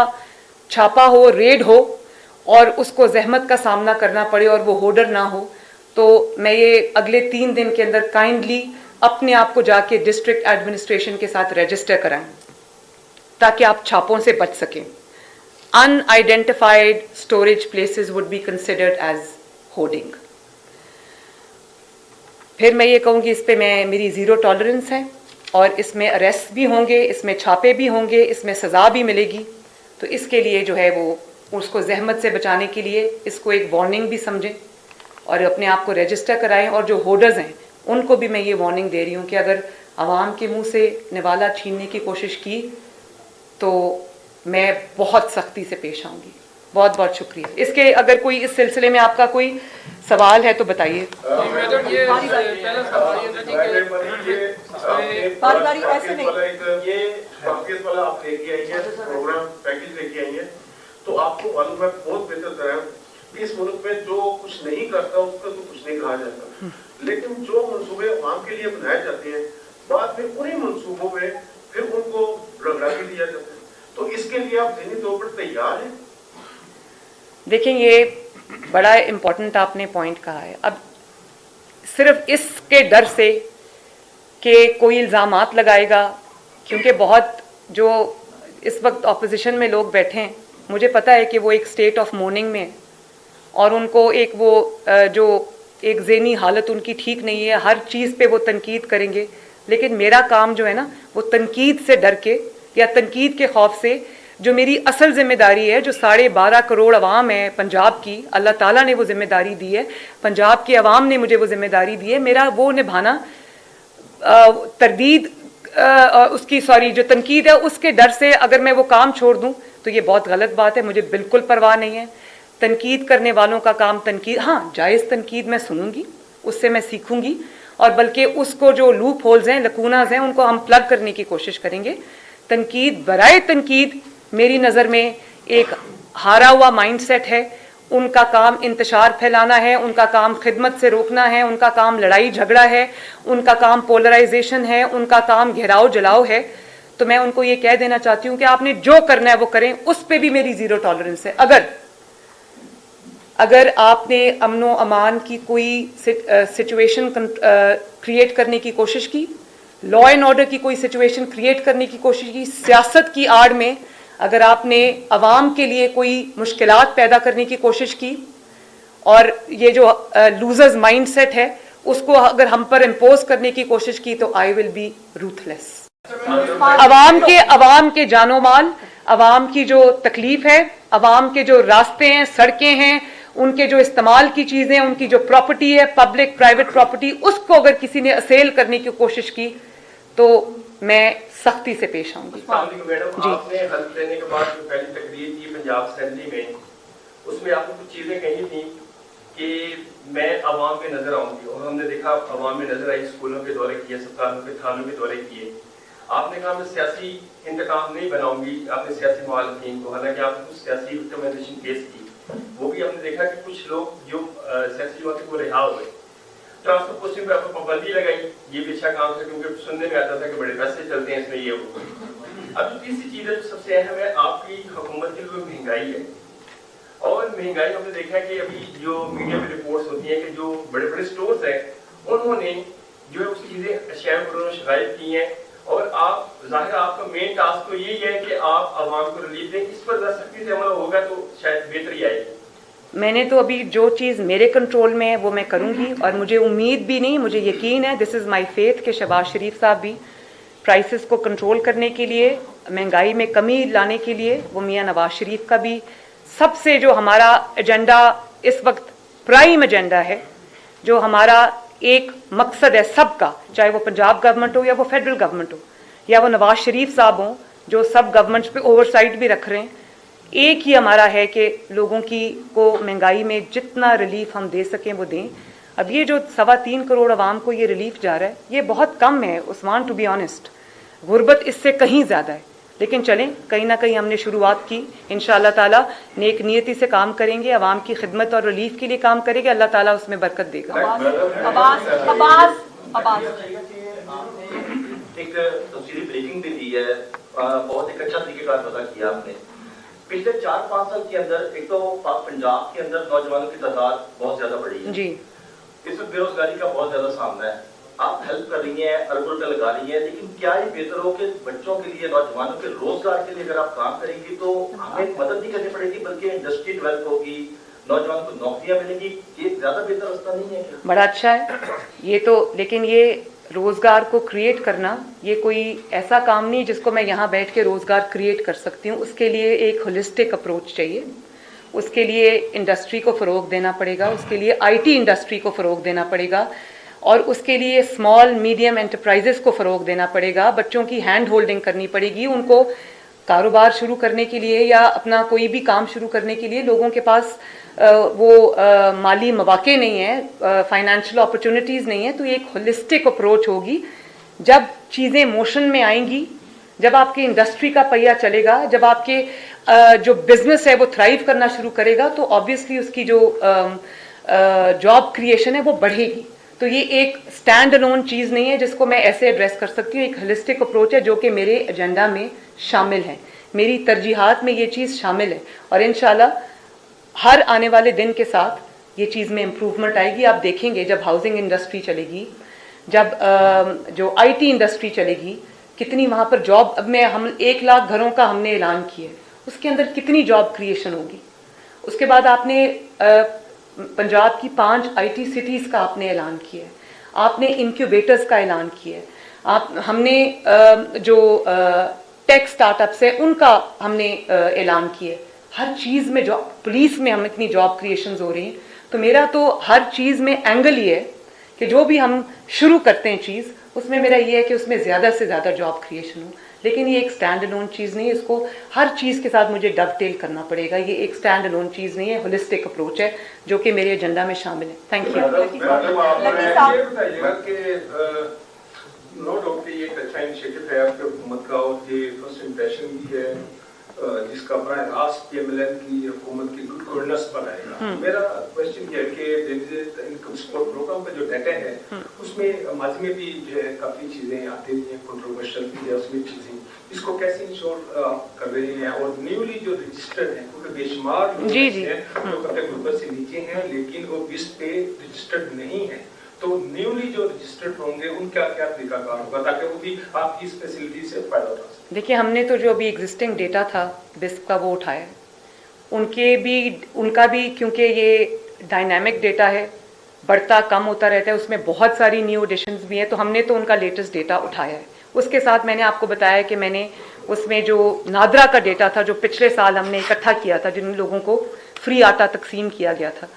छापा हो, रेड हो और उसको जहमत का सामना करना पड़े और वो होर्डर ना हो। तो मैं ये अगले 3 दिन के अंदर काइंडली अपने आप को जाके डिस्ट्रिक्ट एडमिनिस्ट्रेशन के साथ रजिस्टर कराएं, ताकि आप छापों से बच सकें। Unidentified storage places would be considered as hoarding. फिर मैं ये कहूँगी, इस पे मेरी ज़ीरो टॉलरेंस है और इसमें अरेस्ट भी होंगे, इसमें छापे भी होंगे, इसमें सज़ा भी मिलेगी। तो इसके लिए जो है वो उसको जहमत से बचाने के लिए इसको एक वार्निंग भी समझें और अपने आप को रजिस्टर कराएं। और जो होर्डर्स हैं उनको भी मैं ये वार्निंग दे रही हूँ कि अगर आवाम के मुंह से निवाला छीनने की कोशिश की तो मैं बहुत सख्ती से पेश आऊँगी। बहुत बहुत शुक्रिया। इसके अगर कोई इस सिलसिले में आपका कोई सवाल है तो बताइए। मैडम ये पहला सवाल ये था कि बारी ऐसे नहीं, ये काफियत वाला आप लेके आई हैं, प्रोग्राम पैकेज लेके आई हैं, तो आपको मालूम है बहुत बेहतर तरह कि इस मुल्क में जो कुछ नहीं करता उसका तो कुछ नहीं कहा जाता, लेकिन जो मंसूबे आवाम के लिए बनाए जाते हैं बाद में उन्हीं मंसूबों में फिर उनको रगड़ा के दिया जाता है। तो इसके लिए आप ज़हनी तौर पर तैयार हैं? देखिए, ये बड़ा इम्पोर्टेंट आपने पॉइंट कहा है। अब सिर्फ इसके डर से कि कोई इल्ज़ामात लगाएगा, क्योंकि बहुत जो इस वक्त ऑपोजिशन में लोग बैठे हैं, मुझे पता है कि वो एक स्टेट ऑफ मोर्निंग में है और उनको एक वो जो एक ज़हनी हालत उनकी ठीक नहीं है, हर चीज़ पे वो तनकीद करेंगे। लेकिन मेरा काम जो है ना, वो तनकीद से डर के या तनकीद के खौफ से, जो मेरी असल जिम्मेदारी है, जो 12.5 करोड़ अवाम है पंजाब की, अल्लाह ताला ने वो जिम्मेदारी दी है, पंजाब की अवाम ने मुझे वो जिम्मेदारी दी है, मेरा वो निभाना तरदीद उसकी जो तनकीद है उसके डर से अगर मैं वो काम छोड़ दूं तो ये बहुत गलत बात है। मुझे बिल्कुल परवाह नहीं है तनकीद करने वालों का काम। तनकीद, हाँ, जायज़ तनकीद मैं सुनूंगी, उससे मैं सीखूंगी और बल्कि उसको जो लूप होल्स हैं, लकूनाज हैं, उनको हम प्लग करने की कोशिश करेंगे। तनकीद बराए तनकीद मेरी नज़र में एक हारा हुआ माइंडसेट है। उनका काम इंतशार फैलाना है, उनका काम खिदमत से रोकना है, उनका काम लड़ाई झगड़ा है, उनका काम पोलराइजेशन है, उनका काम घेराव जलाव है। तो मैं उनको ये कह देना चाहती हूँ कि आपने जो करना है वो करें, उस पर भी मेरी ज़ीरो टॉलरेंस है। अगर आपने अमनो अमान की कोई सिचुएशन क्रिएट करने की कोशिश की, लॉ एंड ऑर्डर की कोई सिचुएशन क्रिएट करने की कोशिश की, सियासत की आड़ में अगर आपने अवाम के लिए कोई मुश्किलात पैदा करने की कोशिश की और ये जो लूजर्स माइंडसेट है उसको अगर हम पर इम्पोज करने की कोशिश की, तो आई विल बी रूथलेस। अवाम के जानो माल, अवाम की जो तकलीफ है, अवाम के जो रास्ते हैं, सड़कें हैं, उनके जो इस्तेमाल की चीज़ें, उनकी जो प्रॉपर्टी है, पब्लिक प्राइवेट प्रॉपर्टी, उसको अगर किसी ने असेल करने की कोशिश की तो मैं सख्ती से पेश आऊंगी। मैडम, आपने हल्फ लेने के बाद जो पहली तकरीर की पंजाब असेंबली में, उसमें आपने कुछ चीज़ें कही थी कि मैं अवाम में नजर आऊंगी, और हमने देखा अवाम में नजर आई, स्कूलों के दौरे किए, अस्पतालों के, थानों के दौरे किए। आपने कहा मैं सियासी इंतकाम नहीं बनाऊंगी आपने सियासी मुखालिफिन को, हालांकि आपने कुछ सियासी विक्टिमाइजेशन केस की, वो भी हमने देखा कि कुछ लोग जो सियासी जुआ थे वो रिहा हुए। ट्रांसफर पोस्टिंग पे आपको पाबंदी लगाई, ये भी अच्छा काम था क्योंकि सुनने में आता था कि बड़े पैसे चलते हैं इसमें, ये वो। अब जो तीसरी चीज है जो सबसे अहम है, आपकी हुकूमत की जो महंगाई है, और महंगाई हमने देखा कि अभी जो मीडिया में रिपोर्ट्स होती हैं कि जो बड़े बड़े स्टोर्स हैं उन्होंने जो है उस चीजें अशिया पर उन्होंने शिकायत की है, और आप जाहिर आपका मेन टास्क तो यही है कि आप आवाम को रिलीफ दें। इस पर सख्ती से अमल होगा तो शायद बेहतरी आएगी। मैंने तो अभी जो चीज़ मेरे कंट्रोल में है वो मैं करूंगी, और मुझे उम्मीद भी नहीं, मुझे यकीन है, दिस इज़ माय फेथ कि शहबाज शरीफ साहब भी प्राइसेस को कंट्रोल करने के लिए, महंगाई में कमी लाने के लिए, वो मियां नवाज शरीफ का भी सबसे जो हमारा एजेंडा इस वक्त प्राइम एजेंडा है, जो हमारा एक मकसद है सबका, चाहे वो पंजाब गवर्नमेंट हो या वो फेडरल गवर्नमेंट हो या वो नवाज शरीफ साहब हों जो सब गवर्नमेंट्स पे ओवरसाइट भी रख रहे हैं, एक ही हमारा है कि लोगों की को महंगाई में जितना रिलीफ हम दे सकें वो दें। अब ये जो 3.25 करोड़ आवाम को ये रिलीफ जा रहा है, ये बहुत कम है उस्मान, टू बी ऑनेस्ट। गुर्बत इससे कहीं ज़्यादा है, लेकिन चलें, कहीं ना कहीं हमने शुरुआत की। इंशाअल्लाह ताला नेक नियति से काम करेंगे, आवाम की खिदमत और रिलीफ के लिए काम करेंगे, अल्लाह ताला उसमें बरकत देगा। एक तफसीली ब्रीफिंग भी दी है, बहुत एक अच्छा तरीके का पता किया आपने। पिछले 4-5 साल के अंदर एक तो पंजाब के अंदर नौजवानों की तादाद बहुत ज्यादा बढ़ी है जी। इस वक्त बेरोजगारी का बहुत ज्यादा सामना है, आप हेल्प कर रही हैं, अरब रुपए लगा रही हैं, लेकिन क्या ये बेहतर हो कि बच्चों के लिए, नौजवानों के रोजगार के लिए अगर आप काम करेंगी तो हमें मदद नहीं करनी पड़ेगी, बल्कि इंडस्ट्री डेवलप होगी, नौजवानों को नौकरियां मिलेंगी, ये ज्यादा बेहतर रास्ता नहीं है क्या? बड़ा अच्छा है ये तो, लेकिन ये रोज़गार को क्रिएट करना ये कोई ऐसा काम नहीं जिसको मैं यहाँ बैठ के रोज़गार क्रिएट कर सकती हूँ। उसके लिए एक होलिस्टिक अप्रोच चाहिए, उसके लिए इंडस्ट्री को फ़रोग देना पड़ेगा, उसके लिए आईटी इंडस्ट्री को फ़रोग देना पड़ेगा, और उसके लिए स्मॉल मीडियम एंटरप्राइजेस को फ़रोग देना पड़ेगा। बच्चों की हैंड होल्डिंग करनी पड़ेगी, उनको कारोबार शुरू करने के लिए या अपना कोई भी काम शुरू करने के लिए लोगों के पास माली मौके नहीं है, फाइनेंशियल अपॉर्चुनिटीज़ नहीं है। तो एक होलिस्टिक अप्रोच होगी। जब चीज़ें मोशन में आएंगी, जब आपकी इंडस्ट्री का पहिया चलेगा, जब आपके जो बिजनेस है वो थ्राइव करना शुरू करेगा, तो ऑब्वियसली उसकी जो जॉब क्रिएशन है वो बढ़ेगी। तो ये एक स्टैंड अलोन चीज़ नहीं है जिसको मैं ऐसे एड्रेस कर सकती हूँ। एक होलिस्टिक अप्रोच है जो कि मेरे एजेंडा में शामिल है, मेरी तरजीहात में ये चीज़ शामिल है, और इंशाल्लाह हर आने वाले दिन के साथ ये चीज़ में इम्प्रूवमेंट आएगी। आप देखेंगे जब हाउसिंग इंडस्ट्री चलेगी, जब जो आईटी इंडस्ट्री चलेगी, कितनी वहाँ पर जॉब, अब मैं हम 1 लाख घरों का हमने ऐलान किया है, उसके अंदर कितनी जॉब क्रिएशन होगी। उसके बाद आपने पंजाब की 5 आईटी सिटीज़ का आपने ऐलान किया है, आपने इंक्यूबेटर्स का ऐलान किया है, हमने जो टेक स्टार्टअप्स है उनका हमने ऐलान किया है। हर चीज़ में जॉब, पुलिस में हम इतनी जॉब क्रिएशंस हो रही हैं। तो मेरा तो हर चीज़ में एंगल ये है कि जो भी हम शुरू करते हैं चीज़, उसमें मेरा ये है कि उसमें ज़्यादा से ज़्यादा जॉब क्रिएशन हो। लेकिन ये एक स्टैंड अलोन चीज़ नहीं है, इसको हर चीज़ के साथ मुझे डबटेल करना पड़ेगा। ये एक स्टैंड अलोन चीज़ नहीं है, होलिस्टिक अप्रोच है जो कि मेरे एजेंडा में शामिल है। Thank you. नो डाउट ये एक अच्छा इनिशिएटिव है आपके हुकूमत का, और ये फर्स्ट इंप्रेशन भी है जिसका बड़ा रास्त PMLN की हुकूमत की गुड गवर्नेंस पर आएगा। मेरा क्वेश्चन ये है कि इनकम सपोर्ट प्रोग्राम का जो डाटा है उसमें माजी में भी जो है काफी चीजें आती हैं, कंट्रोवर्शियल भी है उसमें चीजें, इसको कैसे इंश्योर आप कर रहे हैं? और न्यूली जो रजिस्टर्ड है, क्योंकि बेशुमार लोग हैं जो कभी गुर्बत से नीचे हैं लेकिन वो बिस पे रजिस्टर्ड नहीं है, तो न्यूली जो रजिस्टर्ड होंगे उनका क्या तरीका कार होगा ताकि वो भी आपकी इस फैसिलिटी से फायदा उठा सकें? देखिए, हमने तो जो अभी एग्जिस्टिंग डेटा था बिस्प का वो उठाया है, उनका भी क्योंकि ये डायनामिक डेटा है, बढ़ता कम होता रहता है, उसमें बहुत सारी न्यू एडिशंस भी हैं, तो हमने तो उनका लेटेस्ट डेटा उठाया है। उसके साथ मैंने आपको बताया कि मैंने उसमें जो नादरा का डेटा था जो पिछले साल हमने इकट्ठा किया था, जिन लोगों को फ्री आटा तकसीम किया गया था,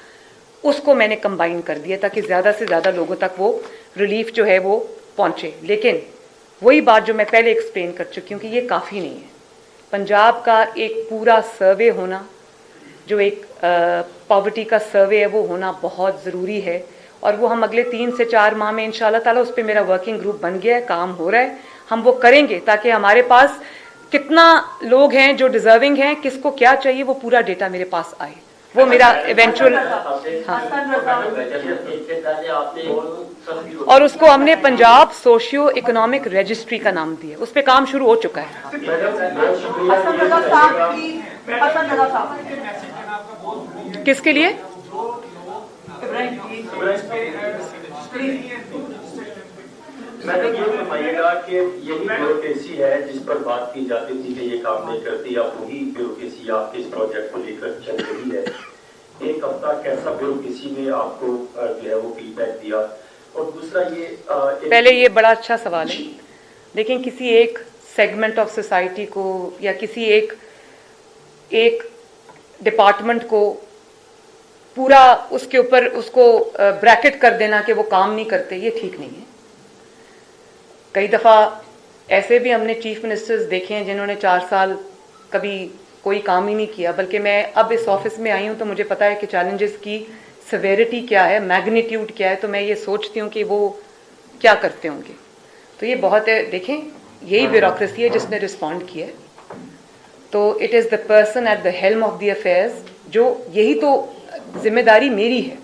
उसको मैंने कंबाइन कर दिया ताकि ज़्यादा से ज़्यादा लोगों तक वो रिलीफ जो है वो पहुँचे। लेकिन वही बात जो मैं पहले एक्सप्लेन कर चुकी हूँ कि ये काफ़ी नहीं है। पंजाब का एक पूरा सर्वे होना, जो एक पॉवर्टी का सर्वे है, वो होना बहुत ज़रूरी है, और वो हम अगले 3 से 4 माह में इंशाल्लाह ताला, उस पर मेरा वर्किंग ग्रुप बन गया है, काम हो रहा है, हम वो करेंगे ताकि हमारे पास कितना लोग हैं जो डिज़र्विंग हैं, किसको क्या चाहिए, वो पूरा डेटा मेरे पास आए। वो मेरा इवेंचुअल, हाँ, और उसको हमने पंजाब सोशियो इकोनॉमिक रजिस्ट्री का नाम दिया, उस पर काम शुरू हो चुका है। किसके लिए? मैडम ये बताइएगा कि यही ब्यूरोक्रेसी है जिस पर बात की जाती थी कि ये काम नहीं करती, अब वही ब्यूरोक्रेसी आपके इस प्रोजेक्ट को लेकर चल रही है। एक हफ्ता कैसा ब्यूरोक्रेसी में आपको जो है वो फीडबैक दिया? और दूसरा ये पहले ये बड़ा अच्छा सवाल है। लेकिन किसी एक सेगमेंट ऑफ सोसाइटी को या किसी एक डिपार्टमेंट को पूरा उसके ऊपर उसको ब्रैकेट कर देना कि वो काम नहीं करते, ये ठीक नहीं है। कई दफ़ा ऐसे भी हमने चीफ मिनिस्टर्स देखे हैं जिन्होंने 4 साल कभी कोई काम ही नहीं किया, बल्कि मैं अब इस ऑफिस में आई हूँ तो मुझे पता है कि चैलेंजेस की सेवेरिटी क्या है, मैग्नीट्यूड क्या है, तो मैं ये सोचती हूँ कि वो क्या करते होंगे। तो ये बहुत है, देखें यही ब्यूरोक्रेसी है जिसने रिस्पॉन्ड किया है। तो it is the person at the helm of the affairs, जो यही तो जिम्मेदारी मेरी है।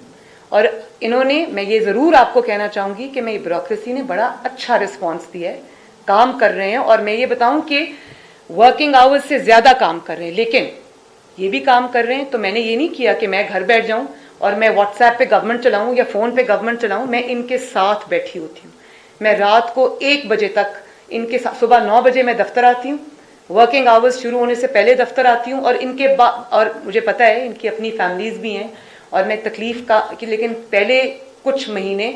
और इन्होंने, मैं ये ज़रूर आपको कहना चाहूँगी कि मैं ब्यूरोक्रेसी ने बड़ा अच्छा रिस्पॉन्स दिया है, काम कर रहे हैं। और मैं ये बताऊँ कि वर्किंग आवर्स से ज़्यादा काम कर रहे हैं, लेकिन ये भी काम कर रहे हैं। तो मैंने ये नहीं किया कि मैं घर बैठ जाऊँ और मैं व्हाट्सएप पे गवर्नमेंट चलाऊँ या फ़ोन पे गवर्नमेंट चलाऊँ। मैं इनके साथ बैठी होती हूँ, मैं रात को 1 बजे तक इनके साथ, सुबह 9 बजे मैं दफ्तर आती हूँ, वर्किंग आवर्स शुरू होने से पहले दफ्तर आती हूँ। और इनके बाद, और मुझे पता है इनकी अपनी फैमिलीज़ भी हैं और मैं तकलीफ़ का कि, लेकिन पहले कुछ महीने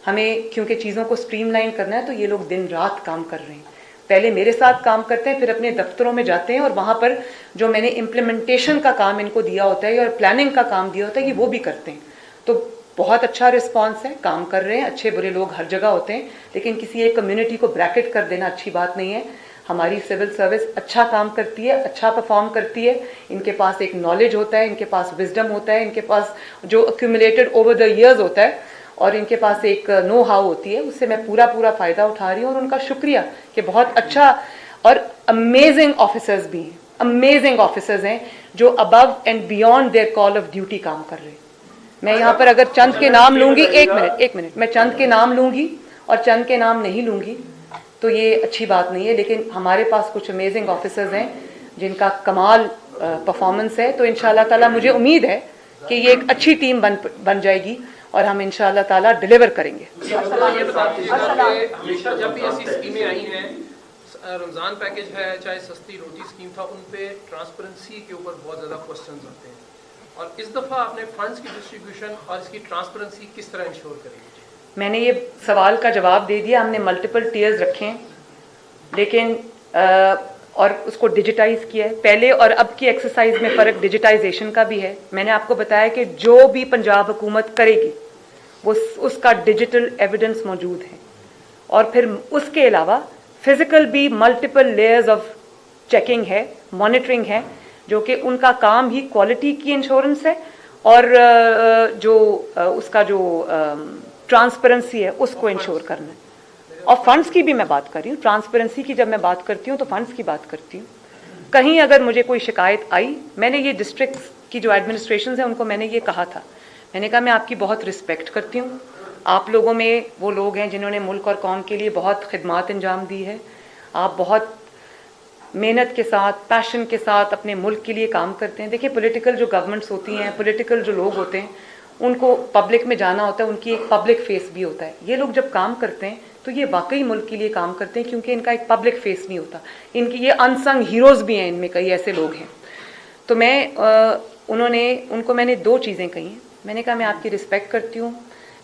हमें क्योंकि चीज़ों को स्ट्रीमलाइन करना है तो ये लोग दिन रात काम कर रहे हैं। पहले मेरे साथ काम करते हैं, फिर अपने दफ्तरों में जाते हैं और वहाँ पर जो मैंने इम्प्लीमेंटेशन का काम इनको दिया होता है और प्लानिंग का काम दिया होता है, ये वो भी करते हैं। तो बहुत अच्छा रिस्पांस है, काम कर रहे हैं। अच्छे बुरे लोग हर जगह होते हैं, लेकिन किसी एक कम्युनिटी को ब्रैकेट कर देना अच्छी बात नहीं है। हमारी सिविल सर्विस अच्छा काम करती है, अच्छा परफॉर्म करती है। इनके पास एक नॉलेज होता है, इनके पास विजडम होता है, इनके पास जो एक्यूमुलेटेड ओवर द ईयर्स होता है, और इनके पास एक नो हाउ होती है। उससे मैं पूरा फ़ायदा उठा रही हूँ। और उनका शुक्रिया कि बहुत अच्छा, और अमेजिंग ऑफिसर्स भी हैं, अमेजिंग ऑफिसर्स हैं जो above and beyond their call of duty काम कर रहे हैं। मैं यहाँ पर अगर चंद के नाम लूँगी, एक मिनट, मैं चंद के नाम लूँगी और चंद के नाम नहीं लूँगी तो ये अच्छी बात नहीं है। लेकिन हमारे पास कुछ अमेजिंग ऑफिसर्स हैं जिनका कमाल परफॉर्मेंस है। तो इंशाल्लाह ताला मुझे उम्मीद है कि ये एक अच्छी टीम बन जाएगी और हम इंशाल्लाह ताला डिलीवर करेंगे। ये बता दीजिएगा कि हमेशा जब भी ऐसी स्कीमें आई हैं, रमज़ान पैकेज है, चाहे सस्ती रोटी स्कीम था, उन पे ट्रांसपेरेंसी के ऊपर बहुत ज़्यादा क्वेश्चंस आते हैं। और इस दफ़ा आपने फंड्स की डिस्ट्रीब्यूशन और इसकी ट्रांसपेरेंसी किस तरह इंश्योर करेंगे? मैंने ये सवाल का जवाब दे दिया। हमने मल्टीपल टीयर्स रखे हैं, लेकिन और उसको डिजिटाइज किया है। पहले और अब की एक्सरसाइज में फ़र्क डिजिटाइजेशन का भी है। मैंने आपको बताया कि जो भी पंजाब हुकूमत करेगी वो उसका डिजिटल एविडेंस मौजूद है। और फिर उसके अलावा फिज़िकल भी मल्टीपल लेयर्स ऑफ चेकिंग है, मॉनिटरिंग है, जो कि उनका काम ही क्वालिटी की इंश्योरेंस है। और जो उसका जो ट्रांसपेरेंसी है उसको इंश्योर करना है। और फंड्स की भी मैं बात कर रही हूँ। ट्रांसपेरेंसी की जब मैं बात करती हूँ तो फंड्स की बात करती हूँ। कहीं अगर मुझे कोई शिकायत आई, मैंने ये डिस्ट्रिक्ट्स की जो एडमिनिस्ट्रेशन है उनको मैंने ये कहा था, मैंने कहा मैं आपकी बहुत रिस्पेक्ट करती हूँ। आप लोगों में वो लोग हैं जिन्होंने मुल्क और कौम के लिए बहुत खिदमत अंजाम दी है। आप बहुत मेहनत के साथ, पैशन के साथ अपने मुल्क के लिए काम करते हैं। देखिए, पॉलिटिकल जो गवर्नमेंट्स होती हैं, पॉलिटिकल जो लोग होते हैं, उनको पब्लिक में जाना होता है, उनकी एक पब्लिक फेस भी होता है। ये लोग जब काम करते हैं तो ये वाकई मुल्क के लिए काम करते हैं, क्योंकि इनका एक पब्लिक फेस नहीं होता। इनकी ये अनसंग हीरोज़ भी हैं, इनमें कई ऐसे लोग हैं। तो उनको मैंने 2 चीज़ें कही हैं। मैंने कहा मैं आपकी रिस्पेक्ट करती हूँ,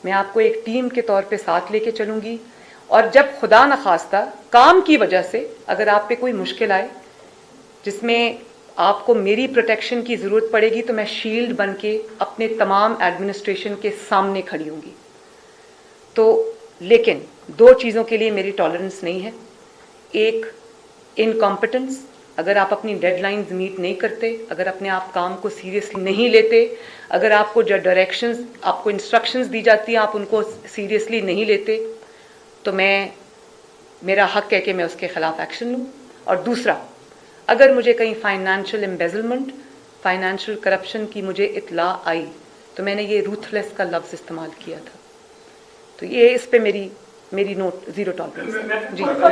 मैं आपको एक टीम के तौर पे साथ लेके चलूँगी, और जब खुदा न खास्ता काम की वजह से अगर आप पे कोई मुश्किल आए जिसमें आपको मेरी प्रोटेक्शन की ज़रूरत पड़ेगी, तो मैं शील्ड बन के अपने तमाम एडमिनिस्ट्रेशन के सामने खड़ी होंगी। तो लेकिन 2 चीज़ों के लिए मेरी टॉलरेंस नहीं है। एक, इनकॉम्पिटेंस, अगर आप अपनी डेडलाइंस मीट नहीं करते, अगर अपने आप काम को सीरियसली नहीं लेते, अगर आपको जो डायरेक्शंस, आपको इंस्ट्रक्शंस दी जाती हैं, आप उनको सीरियसली नहीं लेते, तो मेरा हक है कि मैं उसके ख़िलाफ़ एक्शन लूँ। और दूसरा, अगर मुझे कहीं फाइनेंशियल एम्बेजलमेंट, फाइनेंशियल करप्शन की मुझे इत्ला आई, तो मैंने ये रूथलेस का लफ्ज़ इस्तेमाल किया था। तो ये इस पे मेरी नोट 0 टॉलरेंस जी। मैडम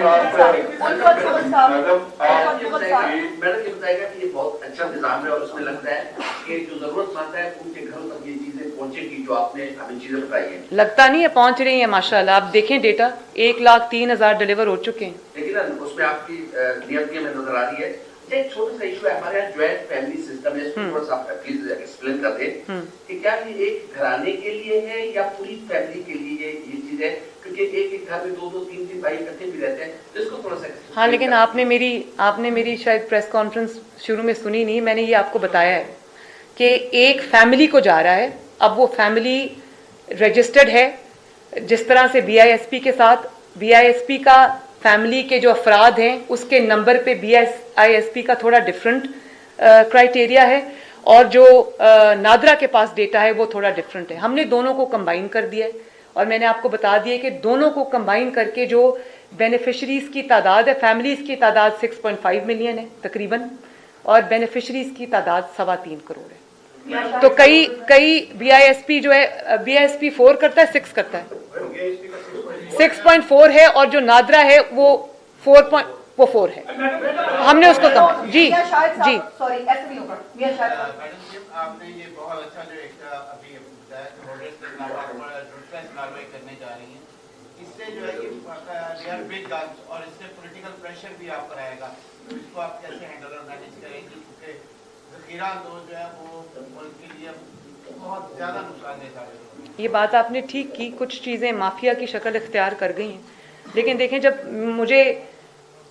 ये बताएगा कि ये बहुत अच्छा निजाम है और उसमें लगता है कि जो जरूरतमंद है उनके घरों तक ये चीजें पहुंचेगी जो आपने हमें चीजें बताई हैं। लगता नहीं है, पहुंच रही है माशाल्लाह। आप देखें डेटा, 1,03,000 डिलीवर हो चुके हैं। लेकिन उसमें आपकी नियत में नजर आ रही है। एक छोटा सा इशू है हमारे यहाँ, ज्वाइंट फैमिली सिस्टम है, इसको थोड़ा सा प्लीज एक्सप्लेन कर दें कि क्या ये एक घराने के लिए है या पूरी फैमिली के लिए ये चीज है, क्योंकि एक घर में 2-2, 3-3 भाई इकट्ठे भी रहते हैं, तो इसको थोड़ा सा। हाँ, लेकिन आपने मेरी शायद प्रेस कॉन्फ्रेंस शुरू में सुनी नहीं। मैंने ये आपको बताया है कि एक फैमिली को जा रहा है। अब वो फैमिली रजिस्टर्ड है, जिस तरह से BISP के साथ, BISP का फैमिली के जो अफराद हैं उसके नंबर पे BISP का थोड़ा डिफरेंट क्राइटेरिया है और जो नादरा के पास डेटा है वो थोड़ा डिफरेंट है। हमने दोनों को कंबाइन कर दिया है और मैंने आपको बता दिया कि दोनों को कंबाइन करके जो बेनिफिशरीज की तादाद है, फैमिलीज की तादाद 6.5 मिलियन है तकरीबन, और बेनिफिशरीज की तादाद 3.25 करोड़ है। तो कई BISP जो है, BISP 4 करता है, 6 करता है, 6.4 है, और जो नादरा है वो 4 है। हमने उसको कम जी जी सॉरी ऐसे नहीं होगा। मैडम जी, आपने ये बहुत अच्छा जो एक अभी बताया कार्रवाई करने जा रही हैं, इससे जो है कि दे आर बिग गन्स और इससे पॉलिटिकल प्रेशर भी आप कराएगा, तो इसको आप कैसे हैंडल और मैनेज करेंगे? क्योंकि जखीरा अंदोज जो है वो मुल्क के लिए बहुत ज़्यादा नुकसानदेह साबित हो। ये बात आपने ठीक की, कुछ चीज़ें माफिया की शक्ल इख्तियार कर गई हैं, लेकिन देखें जब मुझे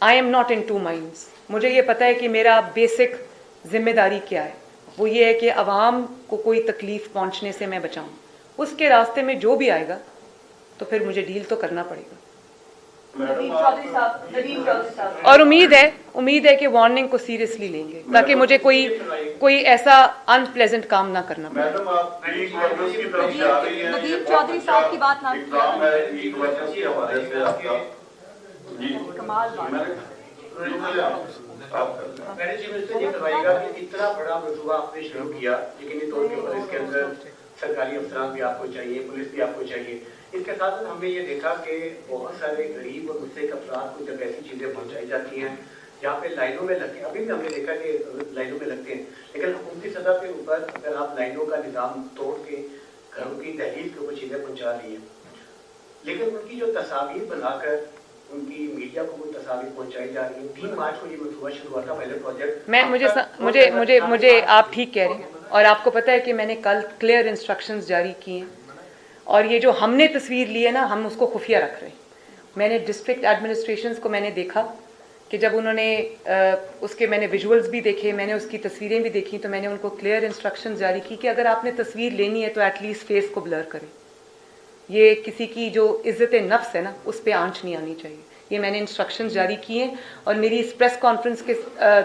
I am not in two minds, मुझे ये पता है कि मेरा बेसिक जिम्मेदारी क्या है, वो ये है कि अवाम को कोई तकलीफ पहुंचने से मैं बचाऊं। उसके रास्ते में जो भी आएगा तो फिर मुझे डील तो करना पड़ेगा। नदीम चौधरी साहब और उम्मीद है कि वार्निंग को सीरियसली लेंगे ताकि मुझे कोई ऐसा अनप्लेजेंट काम ना करना पड़े। मैडम आप लीग वर्कर्स की तरफ से आ रही हैं, नदीम चौधरी साहब की बात ना एग्जाम है लीग वर्कर्स के हवाले से आपका जी कमाल बात। मैंने जी मुझसे ये करवाएगा कि इतना बड़ा मंसूबा आपने शुरू किया, लेकिन ये तौर के ऊपर इसके अंदर सरकारी अफसरान भी आपको चाहिए, पुलिस भी आपको चाहिए। इसके साथ हमने ये देखा कि बहुत सारे गरीब और मुस्तहिक अफराद को जब ऐसी चीज़ें पहुँचाई जाती हैं जहाँ पे लाइनों में लगते हैं, अभी भी हमने देखा कि लाइनों में लगते हैं, लेकिन हुकूमती सतह के ऊपर अगर आप लाइनों का निज़ाम तोड़ के घरों की दहलीज के ऊपर चीज़ें पहुँचा रही हैं, लेकिन उनकी जो तस्वीर बनाकर उनकी मीडिया को वो तस्वीर पहुँचाई जा रही है। 3 मार्च को ये मंसूबा शुरू हुआ था पहले प्रोजेक्ट। मुझे आप ठीक कह रहे हैं, और आपको पता है कि मैंने कल क्लियर इंस्ट्रक्शंस जारी किए हैं, और ये जो हमने तस्वीर ली है ना, हम उसको खुफिया रख रहे हैं। मैंने डिस्ट्रिक्ट एडमिनिस्ट्रेशंस को मैंने देखा कि जब उन्होंने उसके मैंने विजुअल्स भी देखे, मैंने उसकी तस्वीरें भी देखी, तो मैंने उनको क्लियर इंस्ट्रक्शंस जारी की कि अगर आपने तस्वीर लेनी है तो एटलीस्ट फेस को ब्लर करें। ये किसी की जो इज्जत नफ्स है ना, उस पर आंच नहीं आनी चाहिए। ये मैंने इंस्ट्रक्शंस जारी किए हैं, और मेरी इस प्रेस कॉन्फ्रेंस के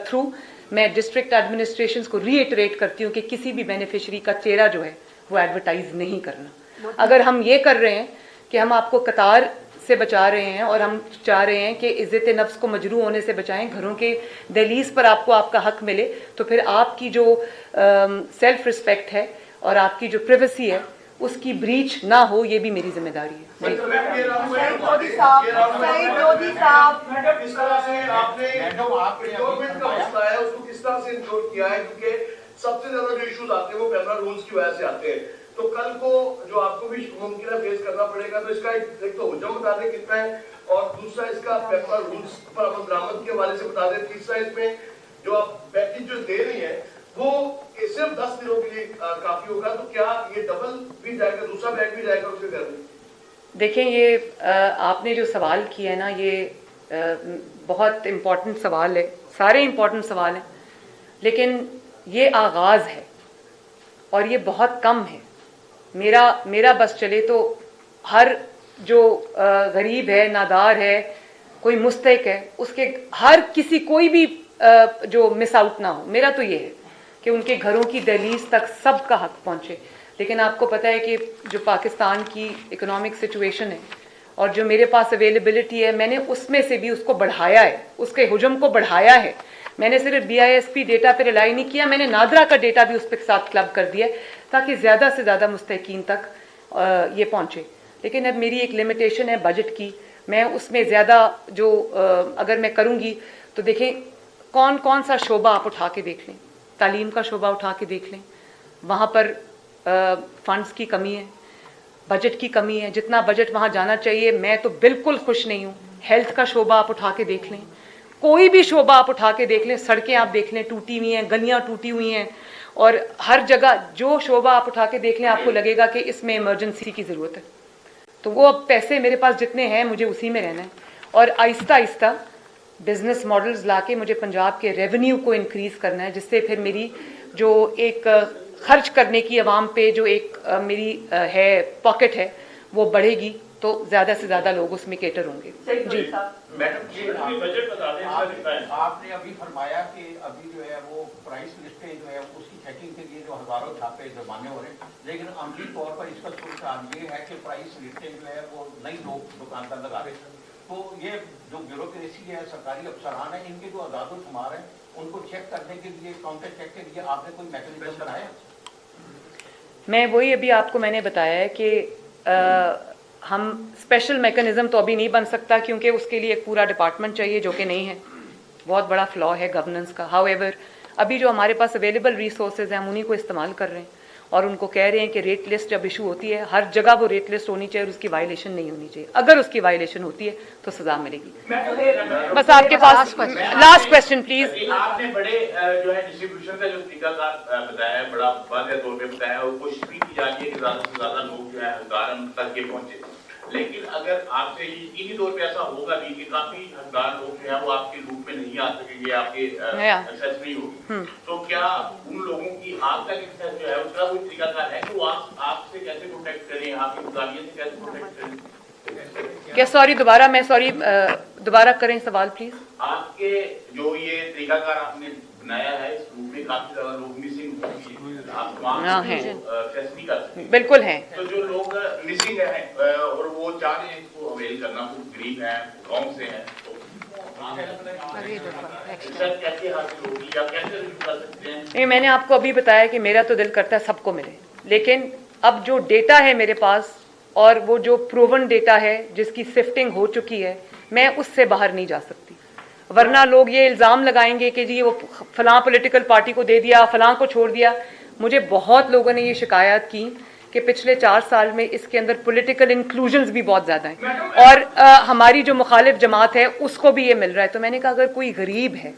थ्रू मैं डिस्ट्रिक्ट एडमिनिस्ट्रेशंस को रीइटरेट करती हूँ कि किसी भी बेनिफिशरी का चेहरा जो है वो एडवर्टाइज नहीं करना। अगर हम ये कर रहे हैं कि हम आपको कतार से बचा रहे हैं और हम चाह रहे हैं कि इज्जत नफ्स को मजरू होने से बचाएं, घरों के दहलीज पर आपको आपका हक मिले, तो फिर आपकी जो सेल्फ रिस्पेक्ट है और आपकी जो प्राइवेसी है उसकी ब्रीच ना हो, ये भी मेरी जिम्मेदारी है। सबसे ज्यादा जो इश्यूज आते हैं वो पैमरा रूल्स की वजह से आते हैं, तो कल को जो आपको भी मुमकिन है फेस करना पड़ेगा। तो इसका एक तो हुजम बता दें कितना है, और दूसरा इसका पैमरा रूल्स पर अपन बरामद के हवाले से बता दें। तीसरा इसमें जो आप पैकेज जो दे रही है वो सिर्फ 10 दिनों के लिए काफी होगा, तो क्या ये डबल भी जाएगा, दूसरा बैग भी जाएगा उसके घर में? देखें, ये आपने जो सवाल किया है ना, ये बहुत इम्पोर्टेंट सवाल है, सारे इम्पोर्टेंट सवाल हैं, लेकिन ये आगाज़ है और ये बहुत कम है। मेरा बस चले तो हर जो गरीब है, नादार है, कोई मुस्तहिक है, उसके हर किसी कोई भी जो मिस आउट ना हो। मेरा तो ये है कि उनके घरों की दहलीज तक सबका हक पहुंचे। लेकिन आपको पता है कि जो पाकिस्तान की इकोनॉमिक सिचुएशन है और जो मेरे पास अवेलेबिलिटी है, मैंने उसमें से भी उसको बढ़ाया है, उसके हुजम को बढ़ाया है। मैंने सिर्फ BISP डेटा पे रिलाई नहीं किया, मैंने नादरा का डेटा भी उस पर साथ क्लब कर दिया ताकि ज़्यादा से ज़्यादा मुस्तहिकीन तक ये पहुँचे। लेकिन अब मेरी एक लिमिटेशन है बजट की, मैं उसमें ज़्यादा जो अगर मैं करूँगी तो देखें कौन कौन सा शोबा आप उठा के देख लें, तालीम का शोबा उठा के देख लें, वहाँ पर फंड्स की कमी है, बजट की कमी है। जितना बजट वहाँ जाना चाहिए मैं तो बिल्कुल खुश नहीं हूँ। हेल्थ का शोबा आप उठा के देख लें, कोई भी शोबा आप उठा के देख लें, सड़कें आप देख लें टूटी हुई हैं, गलियाँ टूटी हुई हैं, और हर जगह जो शोबा आप उठा के देख लें आपको लगेगा कि इसमें इमरजेंसी की ज़रूरत है। तो वो अब पैसे मेरे पास जितने हैं मुझे उसी में रहना है, और आहिस्ता आहिस्ता बिजनेस मॉडल्स लाके मुझे पंजाब के रेवेन्यू को इंक्रीज करना है, जिससे फिर मेरी जो एक खर्च करने की आवाम पे जो एक मेरी है पॉकेट है वो बढ़ेगी तो ज़्यादा से ज़्यादा लोग उसमें केटर होंगे। जी मैडम ये बजट बता दें आपने अभी फरमाया कि अभी जो है वो प्राइस लिस्टें जो है उसकी चेकिंग के लिए जो हजारों छापे जुर्माने हो रहे हैं, लेकिन आमतौर तौर पर इसका सूत्रधार ये है कि प्राइस लिस्टें जो है वो नई लोग दुकानदार लगा रहे हैं। तो ये जो ब्यूरोक्रेसी है, सरकारी अफसरान है, इनके जो आजाद शुमार है उनको चेक करने के लिए, काउंटर चेक के लिए आपने कोई मैकेनिज्म बनाया? मैं वही अभी आपको मैंने बताया है कि हम स्पेशल मैकेनिज्म तो अभी नहीं बन सकता क्योंकि उसके लिए एक पूरा डिपार्टमेंट चाहिए जो कि नहीं है, बहुत बड़ा फ्लॉ है गवर्नेंस का। हाउएवर अभी जो हमारे पास अवेलेबल रिसोर्सेज हैं हम उन्हीं को इस्तेमाल कर रहे हैं और उनको कह रहे हैं कि रेट लिस्ट जब इशू होती है हर जगह वो रेट लिस्ट होनी चाहिए और उसकी वायलेशन नहीं होनी चाहिए। अगर उसकी वायलेशन होती है तो सजा मिलेगी। बस आपके पास लास्ट क्वेश्चन प्लीज। आपने बड़े जो है डिस्ट्रीब्यूशन का जो तरीकाकार बताया है, बड़ा वाज़ेह तौर पे बताया है और कोशिश भी की जाती है कि ज्यादा से ज्यादा लोग जो है हकदार तक के पहुंचे। लेकिन अगर आपसे यकीनी तौर पे ऐसा होगा भी कि काफी हकदार लोग जो है वो आपके लूप में नहीं आ सकेंगे, आपके एक्सेस नहीं होगी, तो क्या उन लोगों की आप तक एक्सेस जो है उसका कोई तरीकाकार है कि वो आपसे कैसे प्रोटेक्ट करें, आपकी मुताबियत से कैसे प्रोटेक्ट करें? क्या सॉरी दोबारा करें सवाल प्लीज। आपके जो ये तरीकाकार आपने बनाया है इस रूप में काफी ज्यादा लोग मिसिंग आप तमाम एक्सेस नहीं कर सकते। बिल्कुल हैं। तो जो लोग मिसिंग हैं और वो चाह रहे हैं इसको अवेल करना, कुछ गरीब हैं, गाँव से हैं, तो कैसे हासिल होगी या कैसे रिव्यू कर सकते हैं? नहीं, मैंने आपको अभी बताया कि मेरा तो दिल करता है सबको मिले, लेकिन अब जो डेटा है मेरे पास और वो जो प्रूवन डेटा है जिसकी सिफ्टिंग हो चुकी है, मैं उससे बाहर नहीं जा सकती। वरना लोग ये इल्ज़ाम लगाएंगे कि जी वो फलां पॉलिटिकल पार्टी को दे दिया, फलां को छोड़ दिया। मुझे बहुत लोगों ने ये शिकायत की कि पिछले 4 साल में इसके अंदर पॉलिटिकल इंक्लूजन्स भी बहुत ज़्यादा हैं और हमारी जो मुखालिफ जमात है उसको भी ये मिल रहा है। तो मैंने कहा अगर कोई गरीब है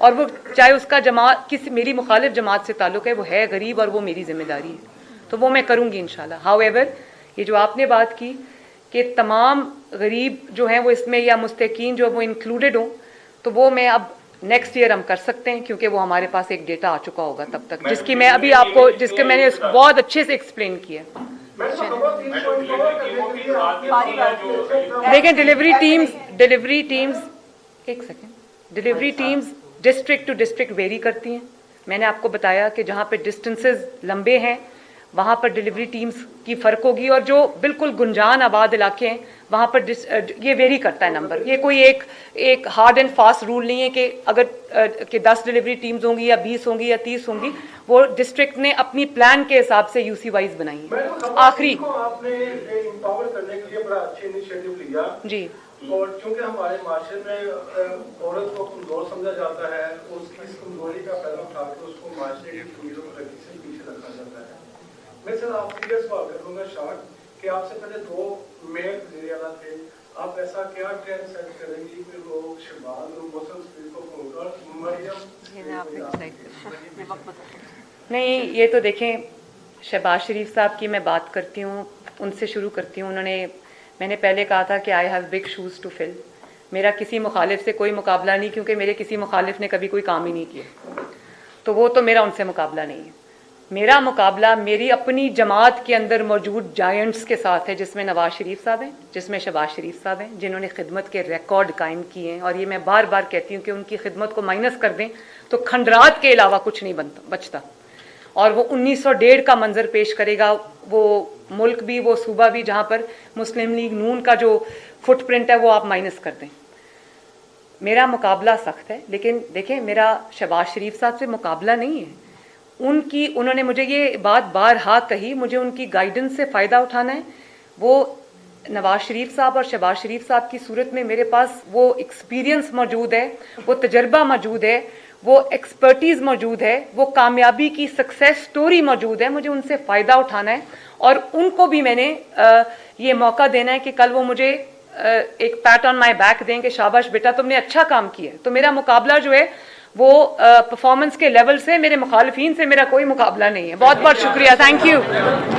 और वो चाहे उसका जमात किसी मेरी मुखालिफ जमात से ताल्लुक़ है, वो है गरीब और वो मेरी जिम्मेदारी है, तो वो मैं करूँगी इंशाल्लाह। हाउएवर ये जो आपने बात की कि तमाम गरीब जो हैं वो इसमें या मुस्तकीन जो वो इंक्लूडेड हों, तो वो मैं अब नेक्स्ट ईयर हम कर सकते हैं क्योंकि वो हमारे पास एक डेटा आ चुका होगा तब तक, जिसकी मैं अभी आपको जिसके मैंने बहुत अच्छे से एक्सप्लेन किया। देखें delivery teams district to district vary करती हैं। मैंने आपको बताया कि जहाँ पे डिस्टेंसेस लंबे हैं वहाँ पर डिलीवरी टीम्स की फ़र्क होगी और जो बिल्कुल गुंजान आबाद इलाके हैं वहाँ पर ये वेरी करता है नंबर। ये कोई एक हार्ड एंड फास्ट रूल नहीं है कि अगर कि 10 डिलीवरी टीम्स होंगी या 20 होंगी या 30 होंगी, वो डिस्ट्रिक्ट ने अपनी प्लान के हिसाब से यूसी वाइज बनाई है। आखिरी आपने एम्पावर करने के लिए बड़ा अच्छा इनिशिएटिव लिया जी, और क्योंकि हमारे माशरे में औरत को कमजोर समझा जाता है, उसकी इस कमजोरी का फायदा उठाकर उसको माशरे की उम्मीदों को पीछे रखा जाता है। मैं सर आपसे ये सवाल करूंगा शार्ट कि आपसे पहले 2 मेयर वज़ीर आला थे, आप ऐसा क्या ट्रेंड सेट करेंगी कि लोग शहबाज और मुस्लिम स्पीड को खोलकर नहीं, ये तो देखें शहबाज शरीफ साहब की मैं बात करती हूँ, उनसे शुरू करती हूँ। मैंने पहले कहा था कि I have big shoes to fill. मेरा किसी मुखालिफ से कोई मुकाबला नहीं, क्योंकि मेरे किसी मुखालिफ ने कभी कोई काम ही नहीं किया, तो वो तो मेरा उनसे मुकाबला नहीं है। मेरा मुकाबला मेरी अपनी जमात के अंदर मौजूद जायंट्स के साथ है, जिसमें नवाज शरीफ साहब हैं, जिसमें शहबाज शरीफ साहब हैं, जिन्होंने खिदमत के रिकॉर्ड कायम किए हैं। और ये मैं बार बार कहती हूँ कि उनकी खिदमत को माइनस कर दें तो खंडरात के अलावा कुछ नहीं बचता। और वो 1901 का मंजर पेश करेगा, वो मुल्क भी, वो सूबा भी, जहाँ पर मुस्लिम लीग नून का जो फुटप्रिंट है वो आप माइनस कर दें। मेरा मुकाबला सख्त है, लेकिन देखें मेरा शहबाज शरीफ साहब से मुकाबला नहीं है। उन्होंने मुझे ये बात बारहा कही, मुझे उनकी गाइडेंस से फ़ायदा उठाना है। वो नवाज शरीफ साहब और शहबाज शरीफ साहब की सूरत में मेरे पास वो एक्सपीरियंस मौजूद है, वो तजर्बा मौजूद है, वो एक्सपर्टीज़ मौजूद है, वो कामयाबी की सक्सेस स्टोरी मौजूद है। मुझे उनसे फ़ायदा उठाना है और उनको भी मैंने ये मौका देना है कि कल वो मुझे एक पैट ऑन माई बैक दें कि शाबाश बेटा तुमने अच्छा काम किया। तो मेरा मुकाबला जो है वो परफॉर्मेंस के लेवल से, मेरे मुखालिफिन से मेरा कोई मुकाबला नहीं है। बहुत बहुत शुक्रिया, थैंक यू।